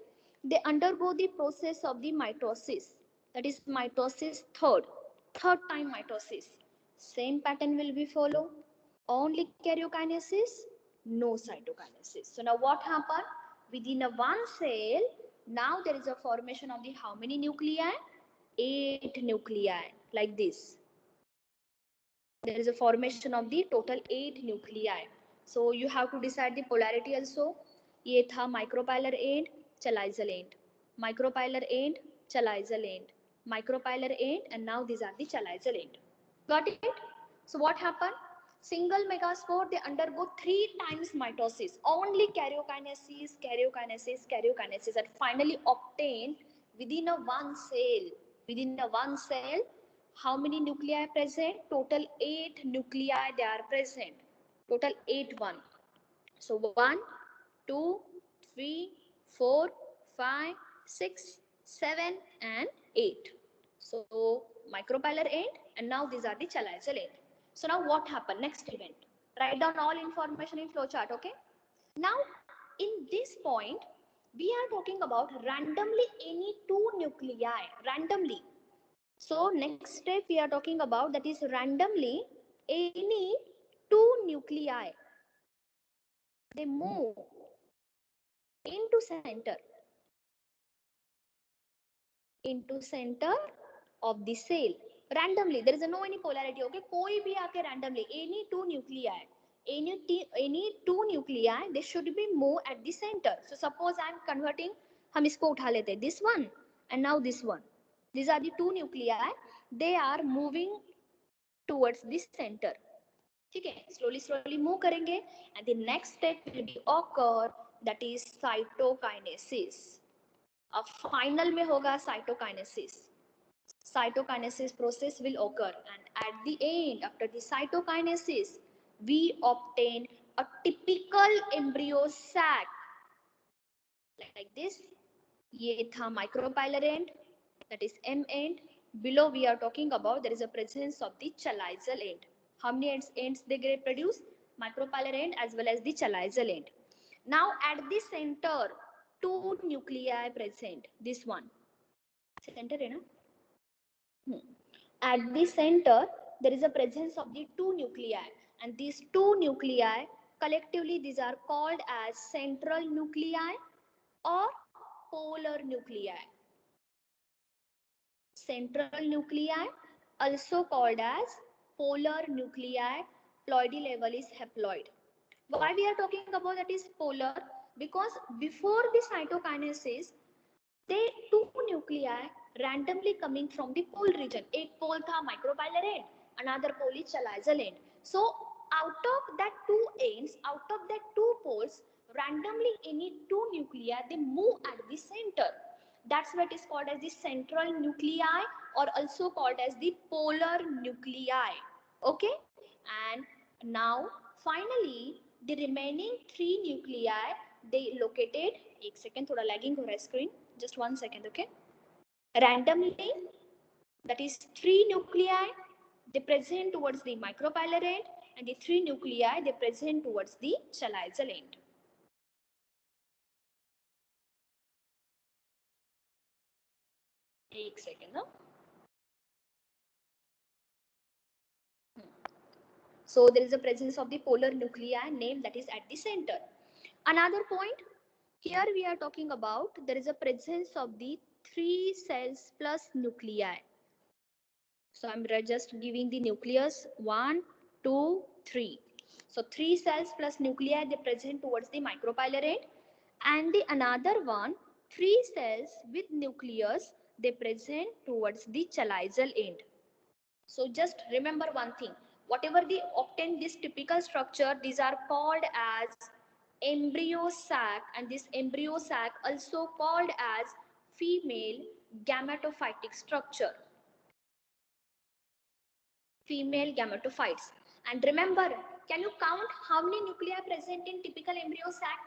they undergo the process of the mitosis. That is mitosis third time mitosis. Same pattern will be follow. Only karyokinesis, no cytokinesis. So now what happened? Within a one cell, now there is a formation of the how many nuclei? 8 nuclei like this. There is a formation of the total 8 nuclei. So you have to decide the polarity also. ये था micropilar end, chalizial end. Micropilar end, chalizial end. Micropilar end, and now these are the chalizial end. Got it? So what happened? Single megaspore, they undergo 3 times mitosis. Only karyokinesis, and finally obtained within a one cell. Within a one cell, how many nuclei present? Total 8 nuclei they are present. Total 8 one. So 1, 2, 3, 4, 5, 6, 7 and 8. So micropilar end, and now these are the chalizial end. So now what happened? Next event. Write down all information in flowchart, okay? Now in this point, we are talking about randomly any 2 nuclei, randomly. So next step we are talking about, that is randomly any 2 nuclei. They move into center of the cell randomly. There is no any polarity, okay? कोई भी आके randomly any 2 nuclei, any 2 nuclei, they should be move at the center. So suppose I am converting, हम इसको उठा लेते हैं, this one and now this one. These are the 2 nuclei. They are moving towards the center. ठीक है, slowly move करेंगे, and the next step will be occur, that is cytokinesis. अब final में होगा cytokinesis. Cytokinesis process will occur, and at the end, after the cytokinesis, we obtain a typical embryo sac like this. ये था micropilar end, that is M end, Below we are talking about there is a presence of the chalizial end. How many ends they produce? Micropylar end as well as the chalizial end. Now at the center, two nuclei present. This one. Center, hai na? At the center, there is a presence of the two nuclei, and these two nuclei collectively these are called as central nuclei or polar nuclei. Central nuclei, also called as polar nuclei. Ploidy level is haploid. Why we are talking about that is polar? Because before the cytokinesis, they two nuclei randomly coming from the pole region. एक pole था micropylar end, another pole is chalizial end. So out of that two ends, out of that two poles, randomly any two nuclei they move at the center. That's what is called as the central nuclei or also called as the polar nuclei. Okay, and now finally the remaining three nuclei they located. एक second, थोड़ा lagging हो रहा है screen. Just 1 second, okay? Randomly, that is three nuclei they present towards the micropylar end, and the three nuclei they present towards the chalizial end. एक second, no? So there is a presence of the polar nuclei name that is at the center. Another point, here we are talking about there is a presence of the three cells plus nuclei. So I'm just giving the nucleus 1, 2, 3. So 3 cells plus nuclei they present towards the micropylar end, and the another one 3 cells with nucleus they present towards the chalizial end. So just remember one thing, whatever they obtain this typical structure, these are called as embryo sac, and this embryo sac also called as female gametophytic structure. Female gametophytes. And remember, can you count how many nuclei are present in typical embryo sac?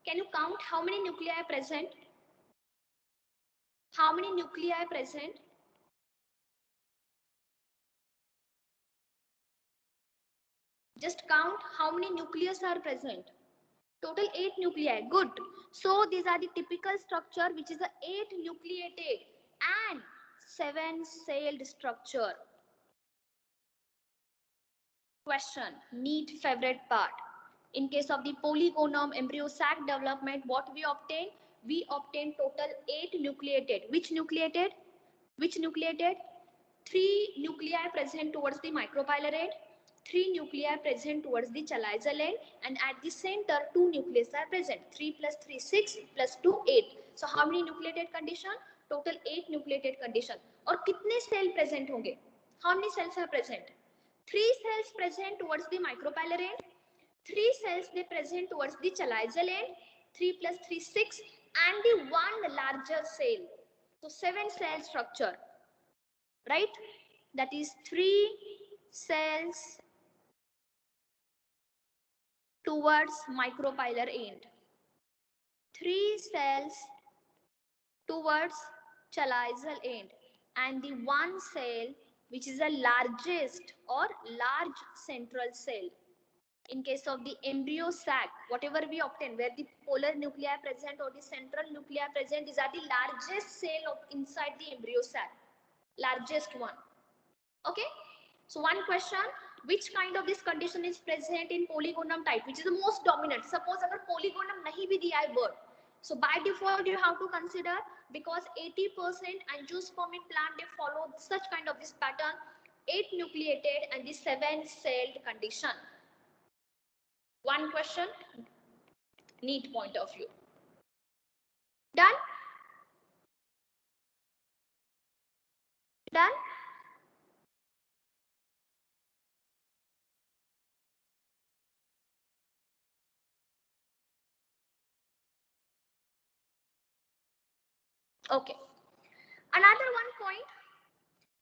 Can you count how many nuclei are present? How many nuclei are present? Just count how many nucleus are present. Total 8 nuclei. Good. So these are the typical structure which is a 8 nucleated and 7 celled structure. Question, neat favorite part. In case of the polygonum embryo sac development, what we obtain? We obtain total 8 nucleated. Which nucleated? Which nucleated? 3 nuclei present towards the micropylar end, 3 nuclei present towards the chalizial end, and at the center 2 nuclei are present. 3 plus 3 6 plus 2 8. So how many nucleated condition? Total 8 nucleated condition. और कितने cell present होंगे? How many cells are present? 3 cells present towards the micropylar end, 3 cells they present towards the chalizial end, 3 plus 3 6, and the one larger cell. So 7 cell structure, right? That is 3 cells towards micropylar end, 3 cells towards chalizial end, and the one cell which is the largest or large central cell. In case of the embryo sac, whatever we obtain, where the polar nuclei present or the central nuclei present, these are the largest cell of inside the embryo sac, largest one. Okay, so one question, which kind of this condition is present in polygonum type, which is the most dominant? Suppose agar polygonum nahi bhi diya hai word, so by default you have to consider, because 80% angiospermic plant they follow such kind of this pattern, 8 nucleated and the 7 celled condition. One question, neat point of view. Done? Done? Okay. Another one point,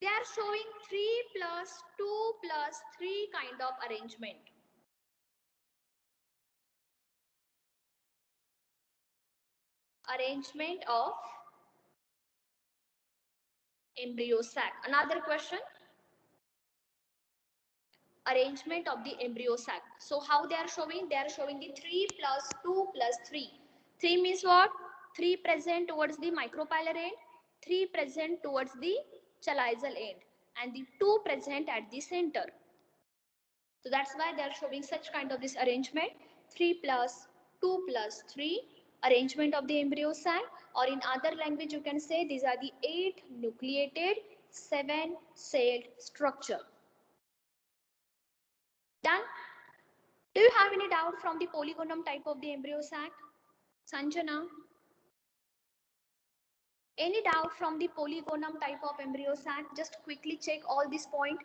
they are showing 3 plus 2 plus 3 kind of arrangement. Arrangement of embryo sac. Another question, arrangement of the embryo sac. So how they are showing? They are showing the 3 plus 2 plus 3. 3 means what? 3 present towards the micropylar end, 3 present towards the chalizoid end, and the 2 present at the center. So that's why they are showing such kind of this arrangement, 3 plus 2 plus 3, arrangement of the embryo sac, or in other language you can say these are the 8 nucleated 7 celled structure. Done? Do you have any doubt from the polygonum type of the embryo sac? Sanjana? Any doubt from the polygonum type of embryo sac? Just quickly check all this point.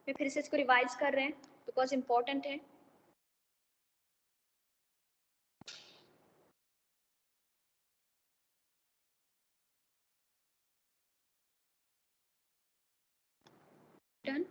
मैं फिर से इसको revise कर रहे हैं because important है. Done?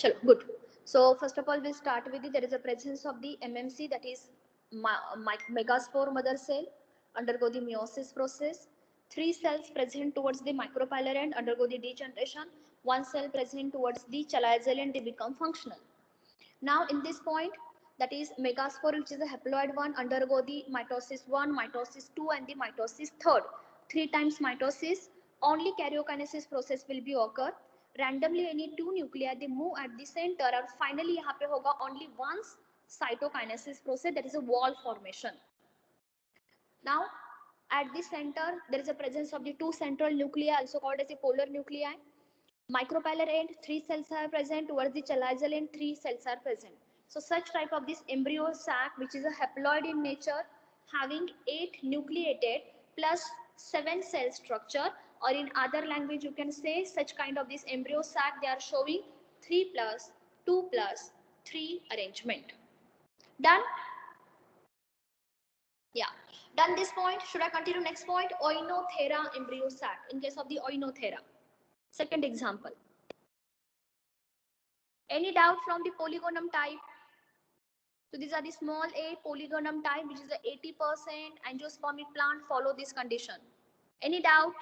Chalo, good. So first of all, we'll start with there is a presence of the MMC, that is megaspore mother cell, undergo the meiosis process. 3 cells present towards the micropylar end undergo the degeneration. 1 cell present towards the chalizoid end, they become functional. Now in this point, that is megaspore, which is a haploid one, undergo the mitosis 1, mitosis 2, and the mitosis 3rd. 3 times mitosis, only karyokinesis process will be occur. Randomly any 2 nuclei they move at the center, और finally यहाँ पे होगा only once cytokinesis process, that is a wall formation. Now at the center there is a presence of the 2 central nuclei, also called as a polar nuclei. Micropylar end, 3 cells are present. Towards the chalizoid end, 3 cells are present. So such type of this embryo sac, which is a haploid in nature, having 8 nucleated plus 7 cell structure, or in other language you can say such kind of this embryo sac, they are showing 3 plus 2 plus 3 arrangement. Done? Yeah. Done this point. Should I continue next point? Oinothera embryo sac. In case of the Oinothera. Second example. Any doubt from the polygonum type? So these are the small a polygonum type, which is the 80% angiospermic plant, follow this condition. Any doubt?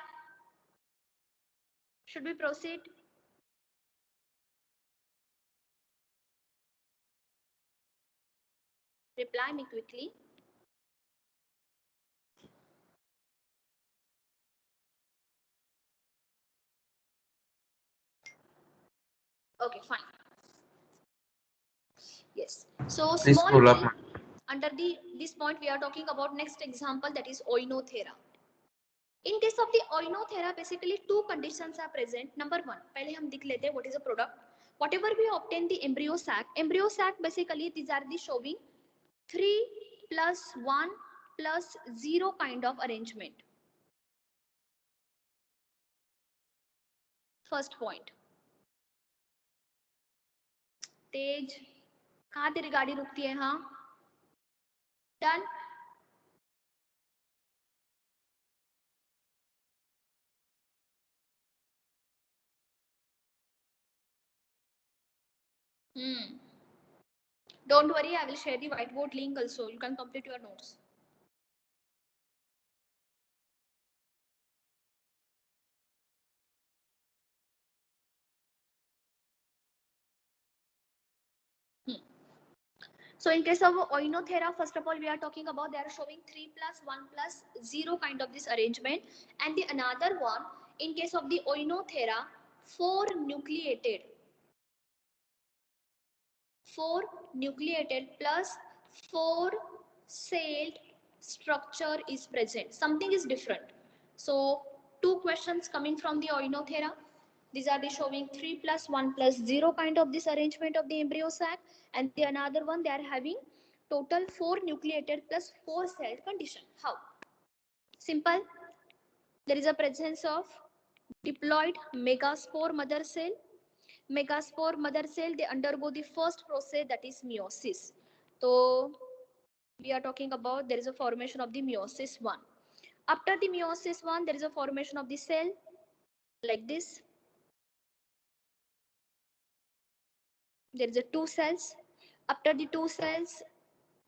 Should we proceed? Reply me quickly. Okay, fine. Yes. So Please small scroll a, up. under this point we are talking about next example, that is Oinothera. In case of the Oinothera, basically 2 conditions are present. Number 1, पहले हम दिख लेते हैं what is a product. Whatever we obtain the embryo sac basically these are the showing 3 plus 1 plus 0 kind of arrangement. First point. तेज, कहाँ तेरी गाड़ी रुकती है? हाँ, done. Don't worry, I will share the whiteboard link also. You can complete your notes. So in case of Oinothera, first of all, we are talking about they are showing 3 plus 1 plus 0 kind of this arrangement. And the another one, in case of the Oinothera, 4 nucleated plus 4 celled structure is present. Something is different. So 2 questions coming from the Oinothera. These are the showing 3 plus 1 plus 0 kind of this arrangement of the embryo sac, and the another one they are having total 4 nucleated plus 4 celled condition. How? Simple. There is a presence of diploid megaspore mother cell. Megaspore mother cell, they undergo the first process, that is meiosis. So we are talking about there is a formation of the meiosis 1. After the meiosis one, there is a formation of the cell like this. There is a two cells. After the two cells,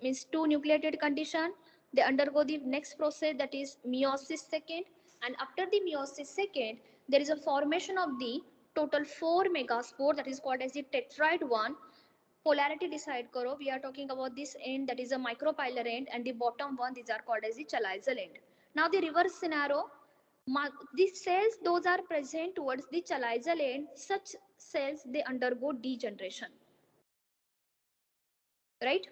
means two nucleated condition, they undergo the next process, that is meiosis second. And after the meiosis second, there is a formation of the total 4 megaspore, that is called as the tetrad one. Polarity decide karo, we are talking about this end, that is a micropylar end, and the bottom one, these are called as the chalizial end. Now the reverse scenario, these cells, those are present towards the chalizial end, such cells, they undergo degeneration, right?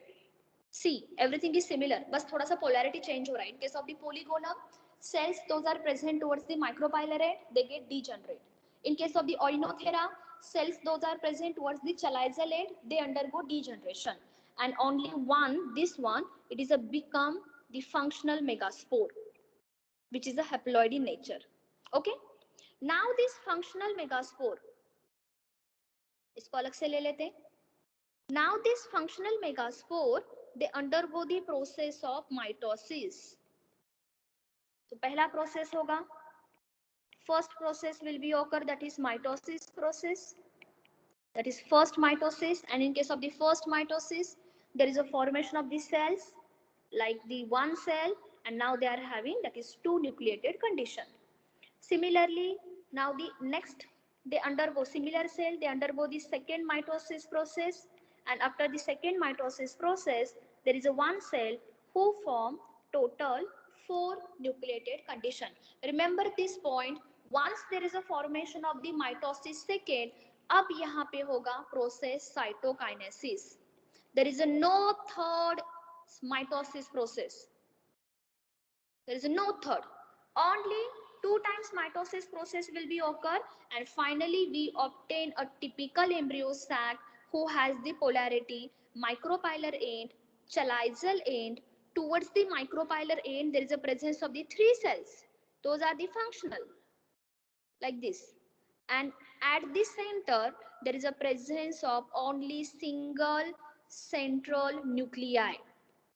See, everything is similar, but thoda sa polarity change ho raha hai. In case of the polygonum cells, those are present towards the micropylar end, they get degenerate. In case of the Oinothera cells, those are present towards the chalizial end, they undergo degeneration. And only one, this one, it is a become the functional megaspore, which is a haploid in nature. Okay. Now this functional megaspore, इसको अलग से ले लेते हैं. Now this functional megaspore, they undergo the process of mitosis. So पहला process होगा, first process will be occur, that is mitosis process. That is first mitosis, and in case of the first mitosis, there is a formation of the cells like the one cell, and now they are having, that is two nucleated condition. Similarly, now the next, they undergo similar cell, they undergo the second mitosis process, and after the second mitosis process, there is a one cell who form total 4 nucleated condition. Remember this point, once there is a formation of the mitosis second, अब यहाँ पे होगा process cytokinesis. There is a no third mitosis process. There is no third. Only 2 times mitosis process will be occur, and finally we obtain a typical embryo sac who has the polarity micropylar end, chalizial end. Towards the micropylar end, there is a presence of the 3 cells. Those are the functional, like this. And at the center, there is a presence of only single central nuclei.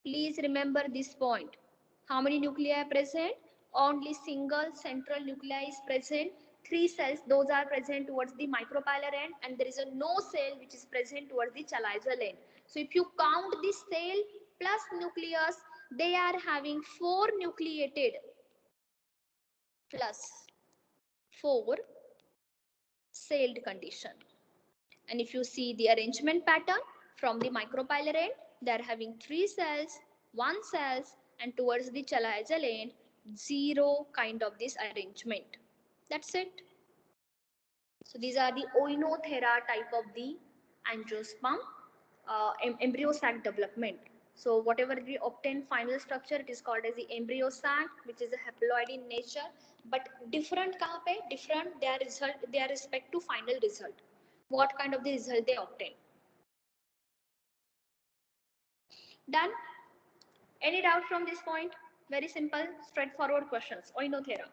Please remember this point. How many nuclei are present? Only single central nuclei is present. 3 cells, those are present towards the micropylar end, and there is a no cell which is present towards the chalizial end. So if you count this cell plus nucleus, they are having 4 nucleated plus 4 celled condition. And if you see the arrangement pattern from the micropylar end, they are having 3 cells, 1 cells, and towards the chalizial end, 0 kind of this arrangement. That's it. So these are the Oinothera type of the angiosperm embryo sac development. So whatever we obtain final structure, it is called as the embryo sac, which is a haploid in nature. But different kahan pe? Different their result, their respect to final result. What kind of the result they obtain. Done? Any doubt from this point? Very simple, straightforward questions. Oinothera.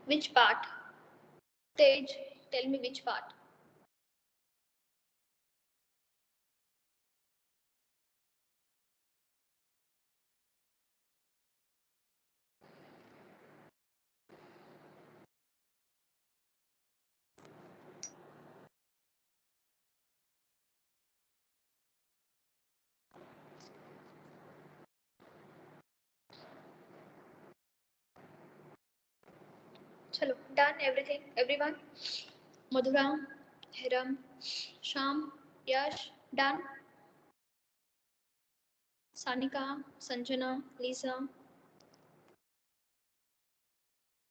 Which part? Tej, tell me which part. Chalo, done everything, everyone. Madhura, Hiram, Sham, Yash, done. Sanika, Sanjana, Lisa,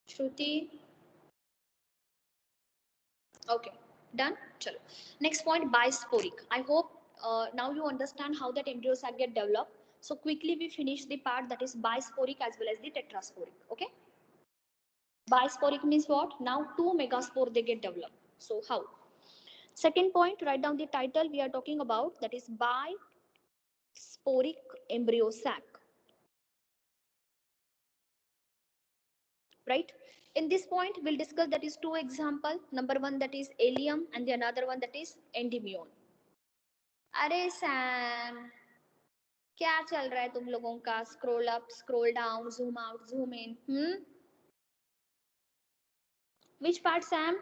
Shruti. Okay, done. Chalo. Next point, bisporic. I hope now you understand how that embryo sac get developed. So quickly we finish the part that is bisporic as well as the tetrasporic. Okay. Bisporic means what? Now two megaspore they get developed. So how? Second point, write down the title we are talking about, that is bisporic embryo sac. Right? In this point, we'll discuss that is two example. Number one, that is Allium, and the another one that is Endymion. अरे Sam, क्या चल रहा है तुम लोगों का? Scroll up, scroll down, zoom out, zoom in. Which part, Sam?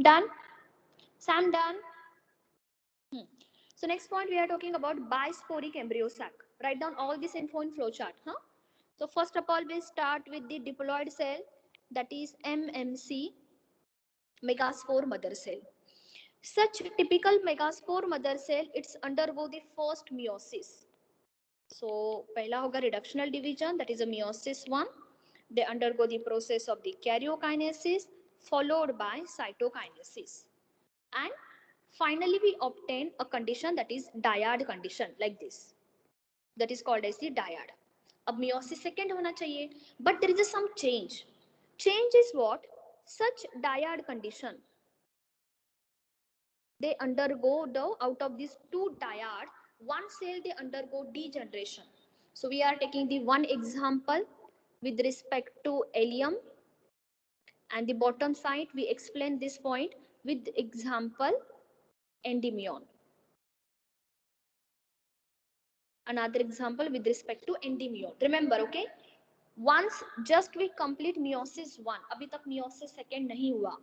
Done? Sam, done? So next point, we are talking about bisporic embryo sac. Write down all this info in flowchart. So first of all, we start with the diploid cell, that is MMC, megaspore mother cell. Such typical megaspore mother cell, it's undergo the first meiosis. So पहला होगा reductional division, that is a meiosis 1. They undergo the process of the karyokinesis followed by cytokinesis. And finally, we obtain a condition that is dyad condition like this. That is called as the dyad. अब meiosis second होना चाहिए, but there is some change. Change is what? Such dyad condition, they undergo out of these two dyad, one cell they undergo degeneration. So we are taking the one example with respect to Allium, and the bottom side we explain this point with example Endymion. Another example with respect to Endymion. Remember, okay? Once just we complete meiosis 1, अभी तक meiosis second नहीं हुआ.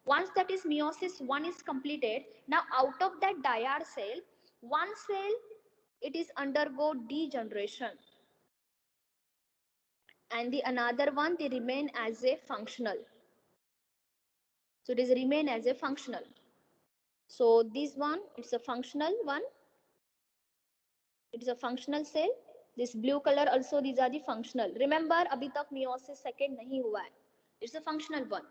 Once that is meiosis 1 is completed, now out of that dyad cell, one cell it is undergo degeneration, and the another one they remain as a functional. So it is remain as a functional. So this one, it's a functional one. It is a functional cell. This blue color also, these are the functional. Remember, abhi tak meiosis second nahi hua hai. It's a functional one.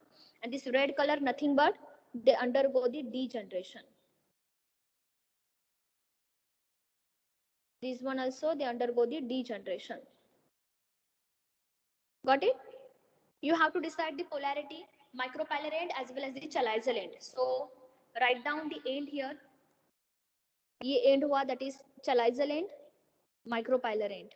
And this red color, nothing but they undergo the degeneration. This one also, they undergo the degeneration. Got it? You have to decide the polarity, micropylar end as well as the chalizial end. So write down the end here. ये end हुआ, that is chalizial end, micropylar end.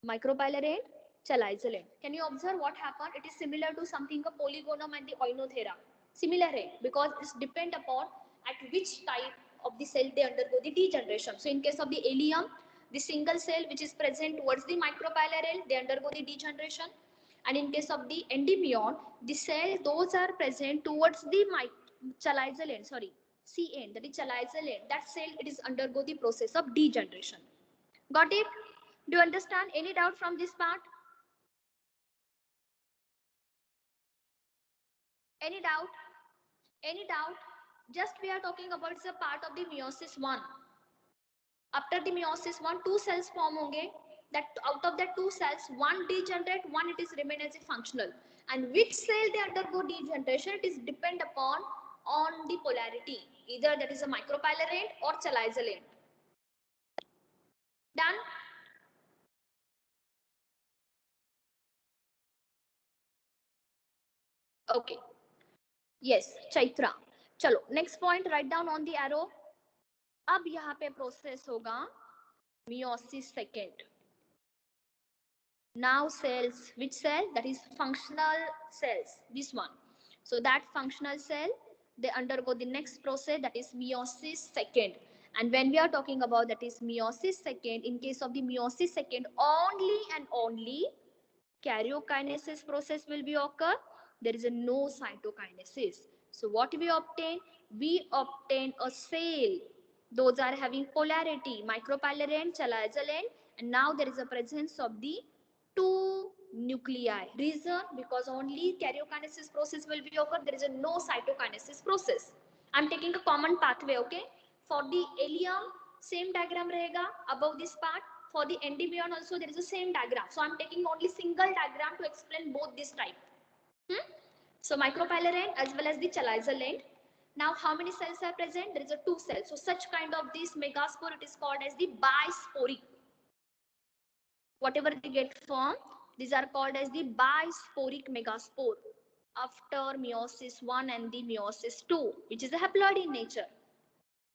Micropylar end, chalizial end. Can you observe what happened? It is similar to something a polygonum and the oinothera. Similar है, because it's depend upon at which type of the cell they undergo the degeneration. So in case of the Allium, the single cell which is present towards the micropylar end, they undergo the degeneration. And in case of the Endymion, the cell those are present towards the chalizial end, sorry, C end, that is chalizial end. That cell it is undergo the process of degeneration. Got it? Do you understand? Any doubt from this part? Any doubt? Any doubt? Just we are talking about it's a part of the meiosis 1. After the meiosis 1, two cells form honge. That out of that two cells, one degenerate, one it is remain as a functional. And which cell they undergo degeneration, it is depend upon on the polarity. Either that is a micropylar end or chalizial end. Done? Okay. Yes, Chaitra. चलो next point, write down on the arrow. अब यहाँ पे process होगा meiosis second. Now cells, which cell? That is functional cells, this one. So that functional cell, they undergo the next process, that is meiosis second. And when we are talking about that is meiosis second, in case of the meiosis second, only and only karyokinesis process will be occur. There is a no cytokinesis. So what we obtain? We obtain a cell. Those are having polarity, micropylar end, chalizial end, and now there is a presence of the two nuclei. Reason? Because only karyokinesis process will be occur. There is a no cytokinesis process. I'm taking a common pathway, okay? For the Allium, same diagram रहेगा above this part. For the endymion also there is the same diagram. So I'm taking only single diagram to explain both this type. So micropylar end as well as the chalizoid end. Now how many cells are present? There is a 2 cells. So such kind of this megaspore, it is called as the bisporic. Whatever they get formed, these are called as the bisporic megaspore after meiosis 1 and the meiosis 2, which is a haploid in nature,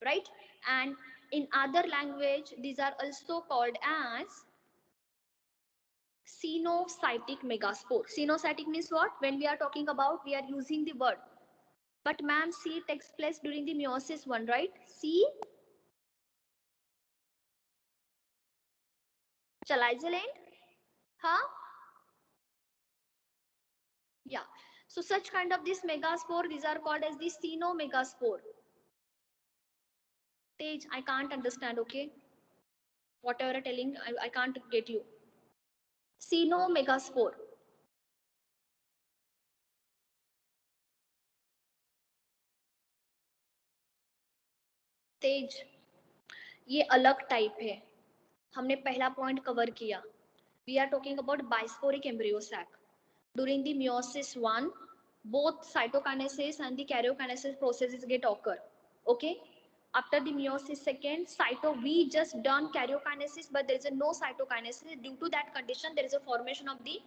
right? And in other language, these are also called as cenocytic megaspore. Cenocytic means what? When we are talking about, we are using the word. But ma'am, C takes place during the meiosis 1, right? C, chalizoid end, huh? Yeah. So such kind of this megaspore, these are called as the cenomegaspore. Tej, I can't understand, okay? Whatever you're telling, I can't get you. Cenomegaspore. तेज, ये अलग type है. हमने पहला point cover किया. We are talking about bisporic embryo sac. During the meiosis 1, both cytokinesis and the karyokinesis processes get occur. Okay? After the meiosis second, we just done karyokinesis, but there is no cytokinesis. Due to that condition, there is a formation of the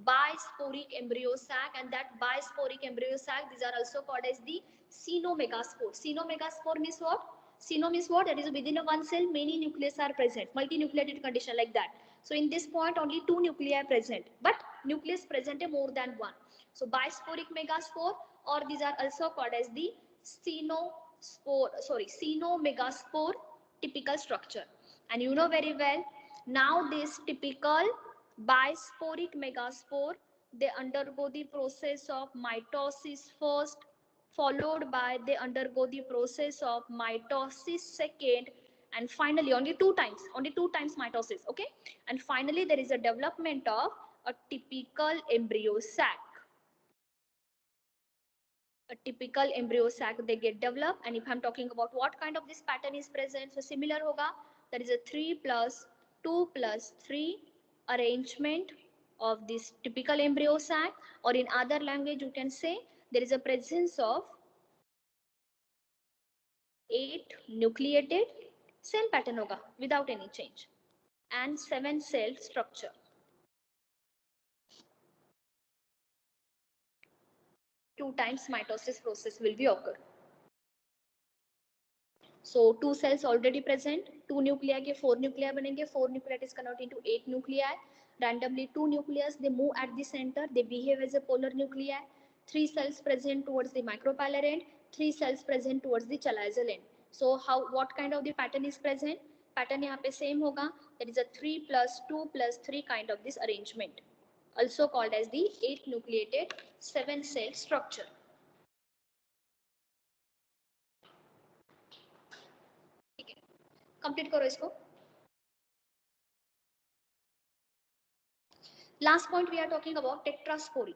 bisporic embryo sac, and that bisporic embryo sac, these are also called as the cenomegaspore. Cenomegaspore means what? Ceno means what? That is within a one cell, many nucleus are present, multinucleated condition like that. So in this point, only 2 nuclei are present, but nucleus present are more than one. So bisporic megaspore, or these are also called as the cenomegaspore typical structure. And you know very well, now this typical bisporic megaspore, they undergo the process of mitosis first, followed by they undergo the process of mitosis second, and finally only two times mitosis. Okay, and finally there is a development of a typical embryo sac. A typical embryo sac, they get developed. And if I'm talking about what kind of this pattern is present, so similar hoga, that is a 3 plus 2 plus 3 arrangement of this typical embryo sac, or in other language you can say there is a presence of 8 nucleated, same pattern hoga without any change, and 7 cell structure. Two times mitosis process will be occur. So 2 cells already present, 2 nuclei के 4 nuclei बनेंगे, 4 nuclei is converted into 8 nuclei. Randomly 2 nucleus, they move at the center, they behave as a polar nuclei. 3 cells present towards the micropylar end, 3 cells present towards the chalizoid end. So what kind of the pattern is present? Pattern यहाँ पे same होगा, that is a 3 plus 2 plus 3 kind of this arrangement, also called as the 8 nucleated 7 cell structure. Complete करो इसको. Last point, we are talking about tetrasporic.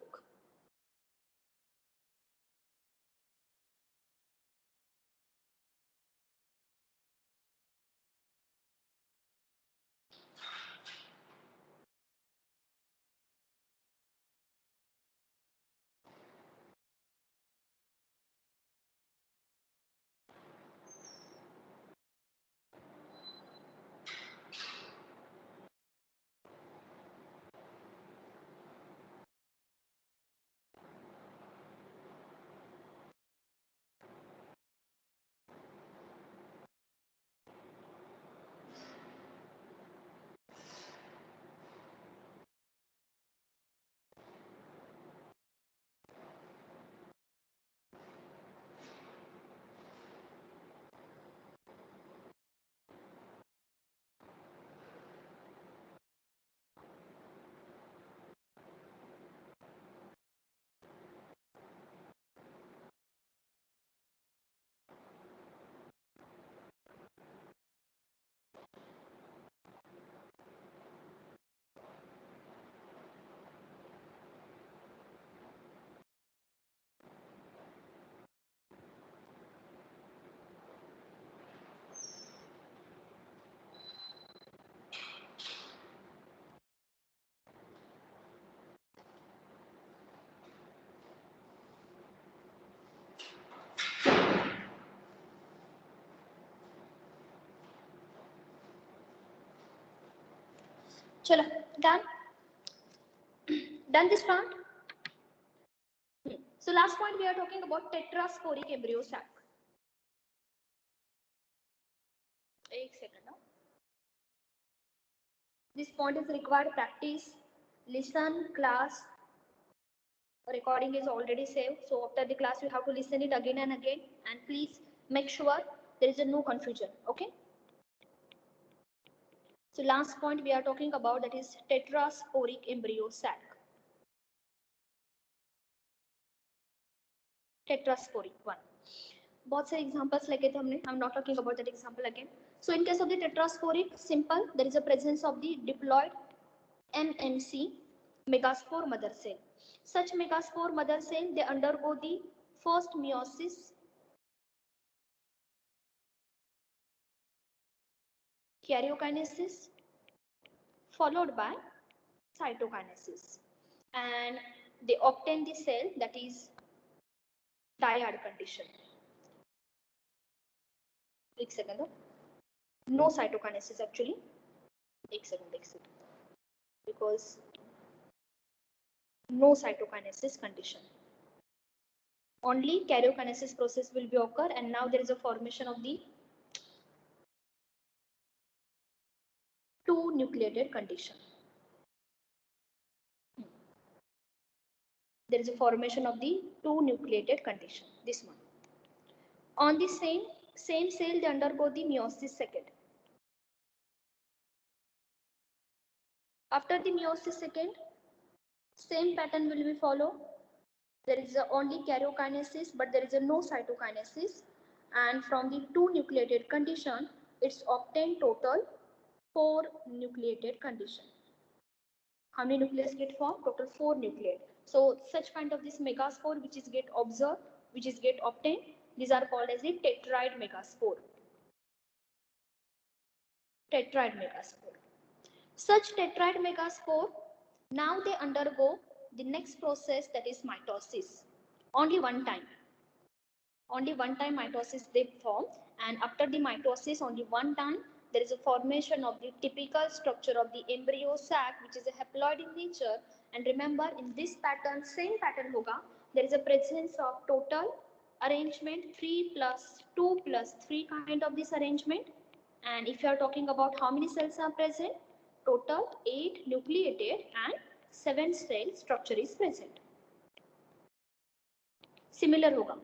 चलो, done. Done this part. So last point we are talking about tetrasporic embryo sac. एक second now. This point is required practice. Listen class. Recording is already saved. So after the class you have to listen it again and again. And please make sure there is no confusion. Okay. So last point we are talking about, that is tetrasporic embryo sac. Tetrasporic one. बहुत सारे examples लगे थे हमने. I'm not talking about that example again. So in case of the tetrasporic, simple, there is a presence of the diploid MMC megaspore mother cell. Such megaspore mother cell, they undergo the first meiosis, karyokinesis, followed by cytokinesis, and they obtain the cell that is dyad condition. एक second, no cytokinesis actually. एक second, because no cytokinesis condition. Only karyokinesis process will be occur, and now there is a formation of the two nucleated condition. There is a formation of the two nucleated condition. This one. On the same cell, they undergo the meiosis second. After the meiosis second, same pattern will be followed. There is only karyokinesis, but there is no cytokinesis, and from the two nucleated condition, it's obtained total 4 nucleated condition. How many nucleus get formed? Total 4 nucleate. So such kind of this megaspore which is get observed, which is get obtained, these are called as the tetrad megaspore. Tetrad megaspore. Such tetrad megaspore, now they undergo the next process, that is mitosis. Only one time. Only one time mitosis they form, and after the mitosis only one time there is a formation of the typical structure of the embryo sac, which is a haploid in nature. And remember, in this pattern, same pattern hoga, there is a presence of total arrangement 3 plus 2 plus 3 kind of this arrangement. And if you are talking about how many cells are present, total 8 nucleated and 7 cell structure is present. Similar hoga.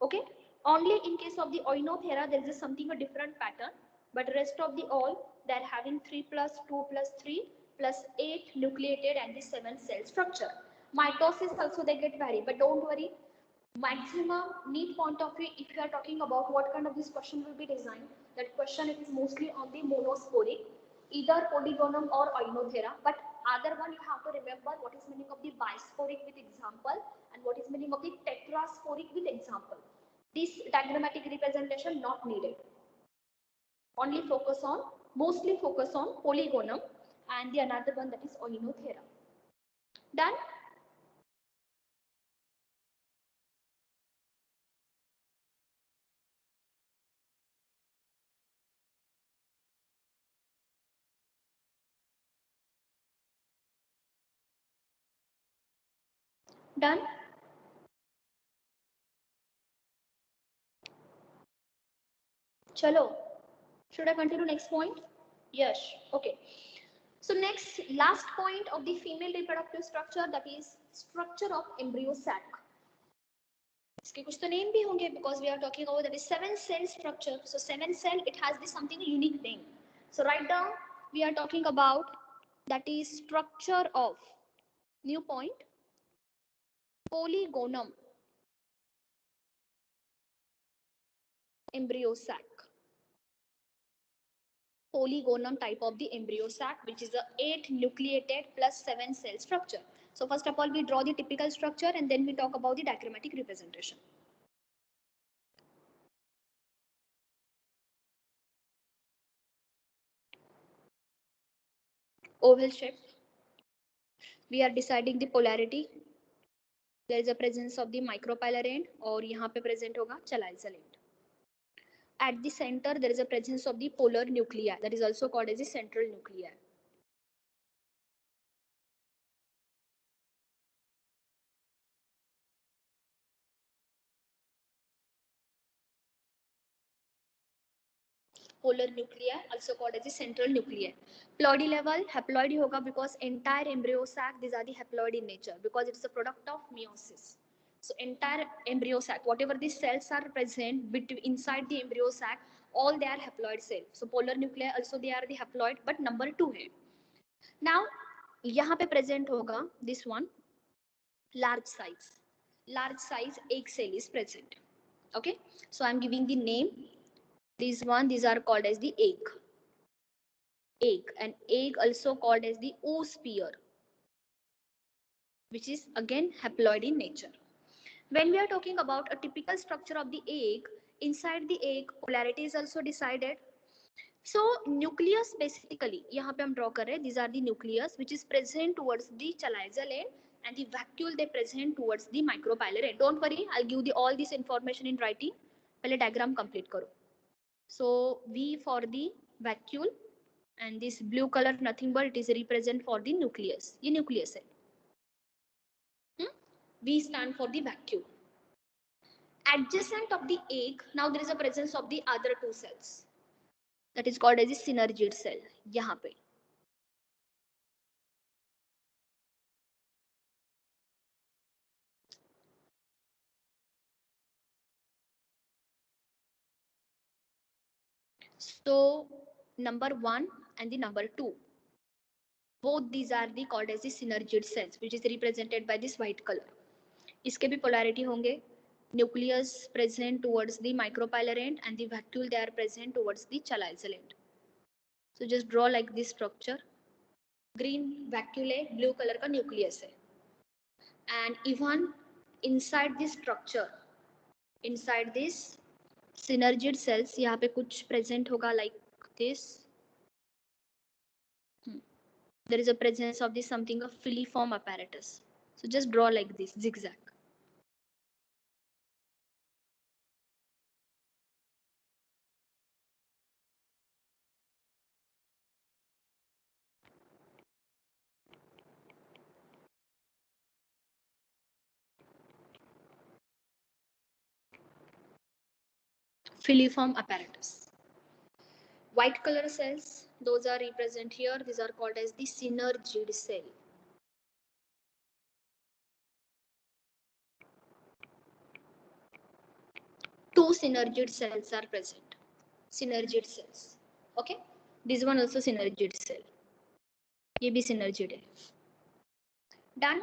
Okay, only in case of the Oinothera there is something a different pattern, but rest of the all they are having 3 plus 2 plus 3 plus 8 nucleated and the 7 cell structure. Mitosis also they get vary, but don't worry. Maximum need point of view, if you are talking about what kind of this question will be designed, that question it is mostly on the monosporic, either Polygonum or Oinothera. But other one you have to remember what is meaning of the bisporic with example and what is meaning of the tetrasporic with example. This diagrammatic representation not needed. Only focus on, mostly focus on Polygonum and the another one that is Oinothera. Done? Done? Chalo. Should I continue next point? Yes. Okay. So next, last point of the female reproductive structure, that is structure of embryo sac. इसके कुछ तो name भी होंगे, because we are talking about that is 7 cell structure. So 7 cell, it has this something unique name. So write down, we are talking about that is structure of, new point, Polygonum embryo sac. Polygonum type of the embryo sac, which is a 8 nucleated plus 7 cell structure. So first of all, we draw the typical structure and then we talk about the diagrammatic representation. Oval shape. We are deciding the polarity. There is a presence of the micropylar end, और यहाँ पे present होगा chalazial end. At the center, there is a presence of the polar nuclei, that is also called as the central nuclei. polar nuclei, also called as the central nuclei. Ploidy level, haploid hoga because entire embryo sac, these are the haploid in nature because it's a product of meiosis. So entire embryo sac, whatever these cells are present between inside the embryo sac, all they are haploid cells. So polar nuclei also they are the haploid, but number 2 है. Now यहाँ पे present होगा this one large size. Large size egg cell is present. Okay, so I'm giving the name. These are called as the egg. Egg, and egg also called as the oosphere, which is again haploid in nature. When we are talking about a typical structure of the egg, inside the egg polarity is also decided. So nucleus basically यहाँ पे हम draw कर रहे हैं. These are the nucleus which is present towards the chalazial end, and the vacuole they present towards the micropylar end. Don't worry, I'll give you all this information in writing. पहले diagram complete करो. So V for the vacuole, and this blue color nothing but it is represent for the nucleus. ये nucleus है. V stand for the vacuole. Adjacent of the egg, now there is a presence of the other two cells. That is called as the synergid cell. यहाँ पे. So number 1 and the number 2, both these are the called as the synergid cells, which is represented by this white color. इसके भी polarity होंगे. Nucleus present towards the micropylar end, and the vacuole they are present towards the chalazial end. So just draw like this structure. Green vacuole है, blue color का nucleus है. And even inside this structure, inside this synergid cells, यहाँ पे कुछ present होगा like this. There is a presence of this something of filiform apparatus. So just draw like this zigzag. Filiform apparatus. White color cells, those are represent here. These are called as the synergid cell. Two synergid cells are present. Synergid cells. Okay. This one also synergid cell. ये भी synergid है. Done.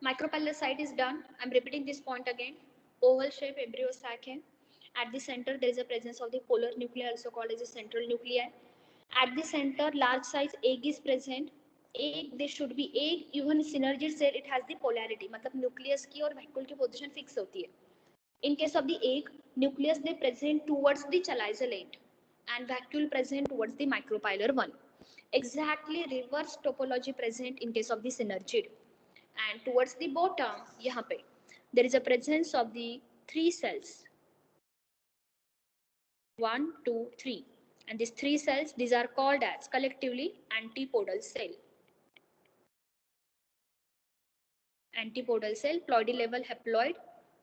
Micropylar site is done. I'm repeating this point again. Oval shape embryo sac है. At the center there is a presence of the polar nuclei, also called as the central nuclei. At the center large size egg is present. Egg, there should be egg, even synergid cell, it has the polarity, मतलब nucleus की और vacuole की position fix होती है. In case of the egg, nucleus they present towards the chalazial end, and vacuole present towards the micropylar one. Exactly reverse topology present in case of the synergid. And towards the bottom, यहाँ पे there is a presence of the 3 cells. 1, 2, 3. And these 3 cells, these are called as collectively antipodal cell. Antipodal cell, ploidy level haploid,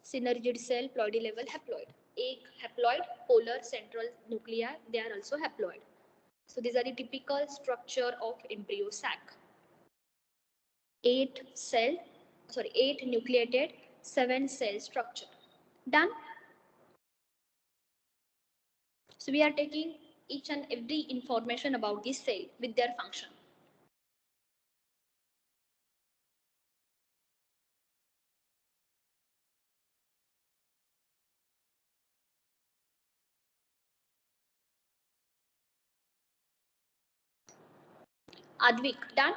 synergid cell, ploidy level haploid. Egg haploid, polar central nuclei, they are also haploid. So these are the typical structure of embryo sac. 8 nucleated, 7 cell structure. Done? So we are taking each and every information about this cell with their function. Advik, done?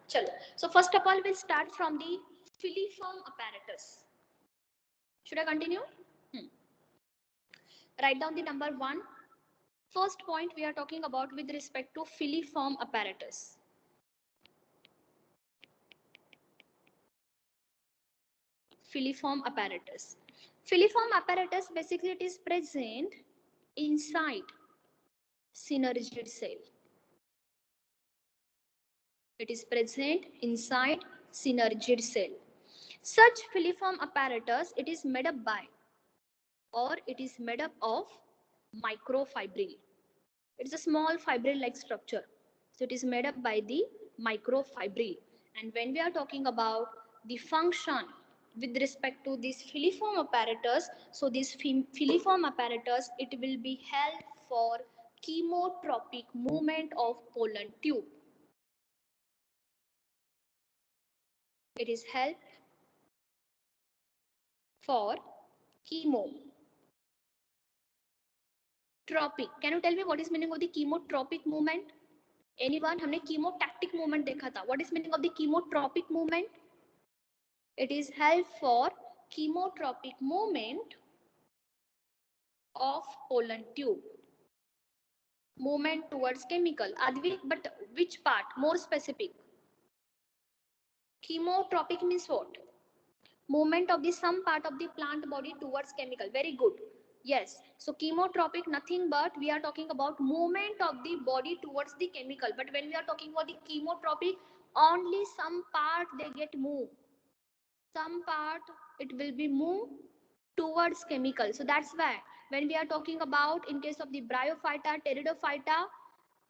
Chalo. So first of all, we'll start from the filiform apparatus. Should I continue? Write down the number 1. First point we are talking about with respect to filiform apparatus. Filiform apparatus. Filiform apparatus basically it is present inside synergid cell. It is present inside synergid cell. Such filiform apparatus, it is made up by, or it is made up of microfibril. It's a small fibril-like structure. So it is made up by the microfibril. And when we are talking about the function with respect to this filiform apparatus, so this filiform apparatus, it will be held for chemotropic movement of pollen tube. It is held for chemotropic. Can you tell me what is meaning of the chemotropic movement? Anyone? हमने chemotactic movement देखा था. What is meaning of the chemotropic movement? It is held for chemotropic movement of pollen tube. Movement towards chemical. Advi, but which part? More specific. Chemotropic means what? Movement of the some part of the plant body towards chemical. Very good. Yes. So chemotropic, nothing but we are talking about movement of the body towards the chemical. But when we are talking about the chemotropic, only some part they get moved. Some part it will be moved towards chemical. So that's why when we are talking about in case of the bryophyta, pteridophyta,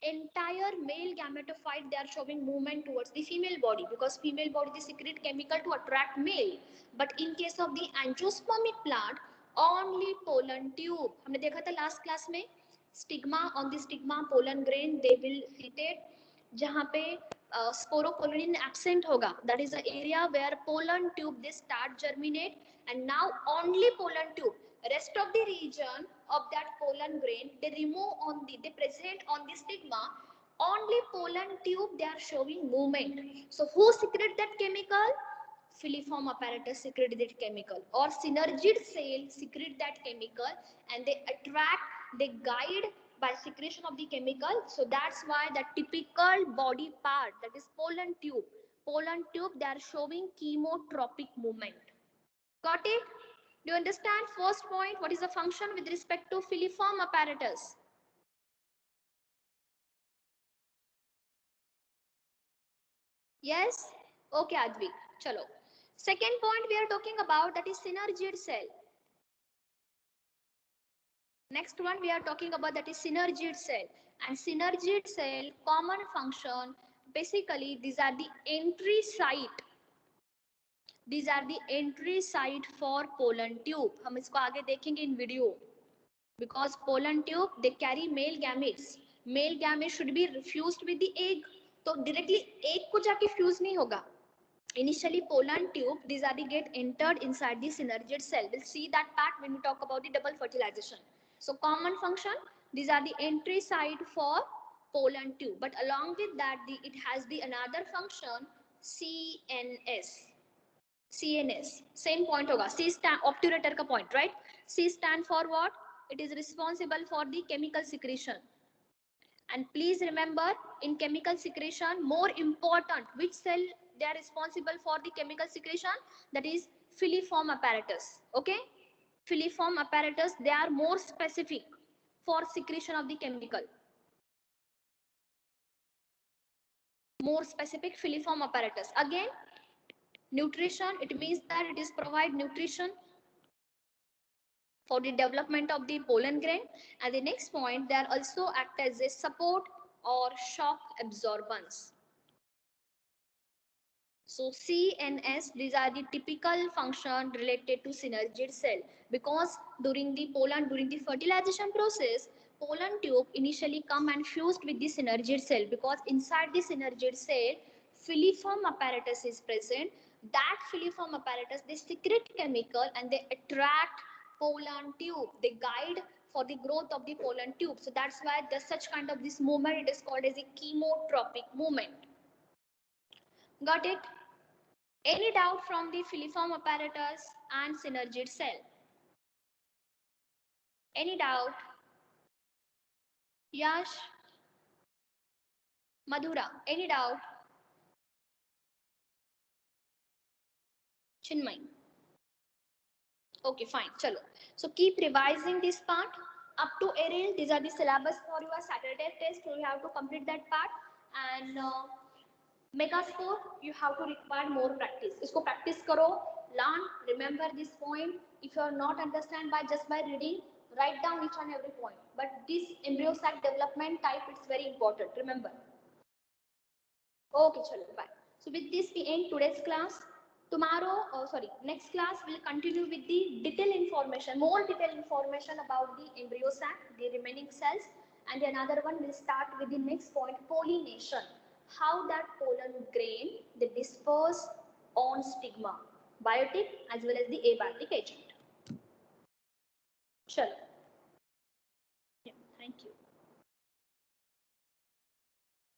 entire male gametophyte, they are showing movement towards the female body because female body they secrete chemical to attract male. But in case of the angiospermic plant, only pollen tube. हमने देखा था last class में stigma, on the stigma pollen grain they will seated जहाँ पे sporopollen absent होगा, that is the area where pollen tube they start germinate, and now only pollen tube, rest of the region of that pollen grain they remove on the, they present on the stigma, only pollen tube they are showing movement. So who secrete that chemical? Filiform apparatus secrete that chemical, or synergid cell secrete that chemical, and they attract, they guide by secretion of the chemical. So that's why the typical body part, that is pollen tube they are showing chemotropic movement. Got it? Do you understand? First point, what is the function with respect to filiform apparatus? Yes? Okay, Advi. Chalo. Second point we are talking about, that is synergid cell. Next one we are talking about, that is synergid cell. And synergid cell common function, basically these are the entry site. These are the entry site for pollen tube. हम इसको आगे देखेंगे in video. Because pollen tube they carry male gametes. Male gametes should be fused with the egg. तो directly egg को जाके fuse नहीं होगा. Initially pollen tube, these are the get entered inside the synergid cell. We'll see that part when we talk about the double fertilization. So common function, these are the entry site for pollen tube. But along with that, it has the another function, CNS. CNS, same point hoga. C stand obturator ka point, right? C stand for what? It is responsible for the chemical secretion. And please remember, in chemical secretion, more important, which cell they are responsible for the chemical secretion? That is filiform apparatus. Okay? Filiform apparatus, they are more specific for secretion of the chemical. More specific filiform apparatus. Again, nutrition, it means that it is provide nutrition for the development of the pollen grain. And the next point, they are also act as a support or shock absorbance. So CNS, these are the typical function related to synergid cell, because during the pollen, during the fertilization process, pollen tube initially come and fused with the synergid cell, because inside the synergid cell, filiform apparatus is present. That filiform apparatus, they secrete chemical and they attract pollen tube. They guide for the growth of the pollen tube. So that's why there's such kind of this movement, it is called as a chemotropic movement. Got it? Any doubt from the filiform apparatus and synergid cell? Any doubt? Yash? Madhura, any doubt? Chinmay? Okay, fine. Chalo. So keep revising this part. Up to Eril, these are the syllabus for your Saturday test. So you have to complete that part. And Megascore, you have to require more practice. Isko practice karo, learn, remember this point. If you are not understand by just by reading, Write down each and every point. But this embryo sac development type, it's very important. Remember. Okay, chalo, bye. So with this we end today's class. Tomorrow, next class we'll continue with the detailed information, more detailed information about the embryo sac, the remaining cells, and another one will start with the next point, pollination. How that pollen grain they disperse on stigma, biotic as well as the abiotic agent. Chalo.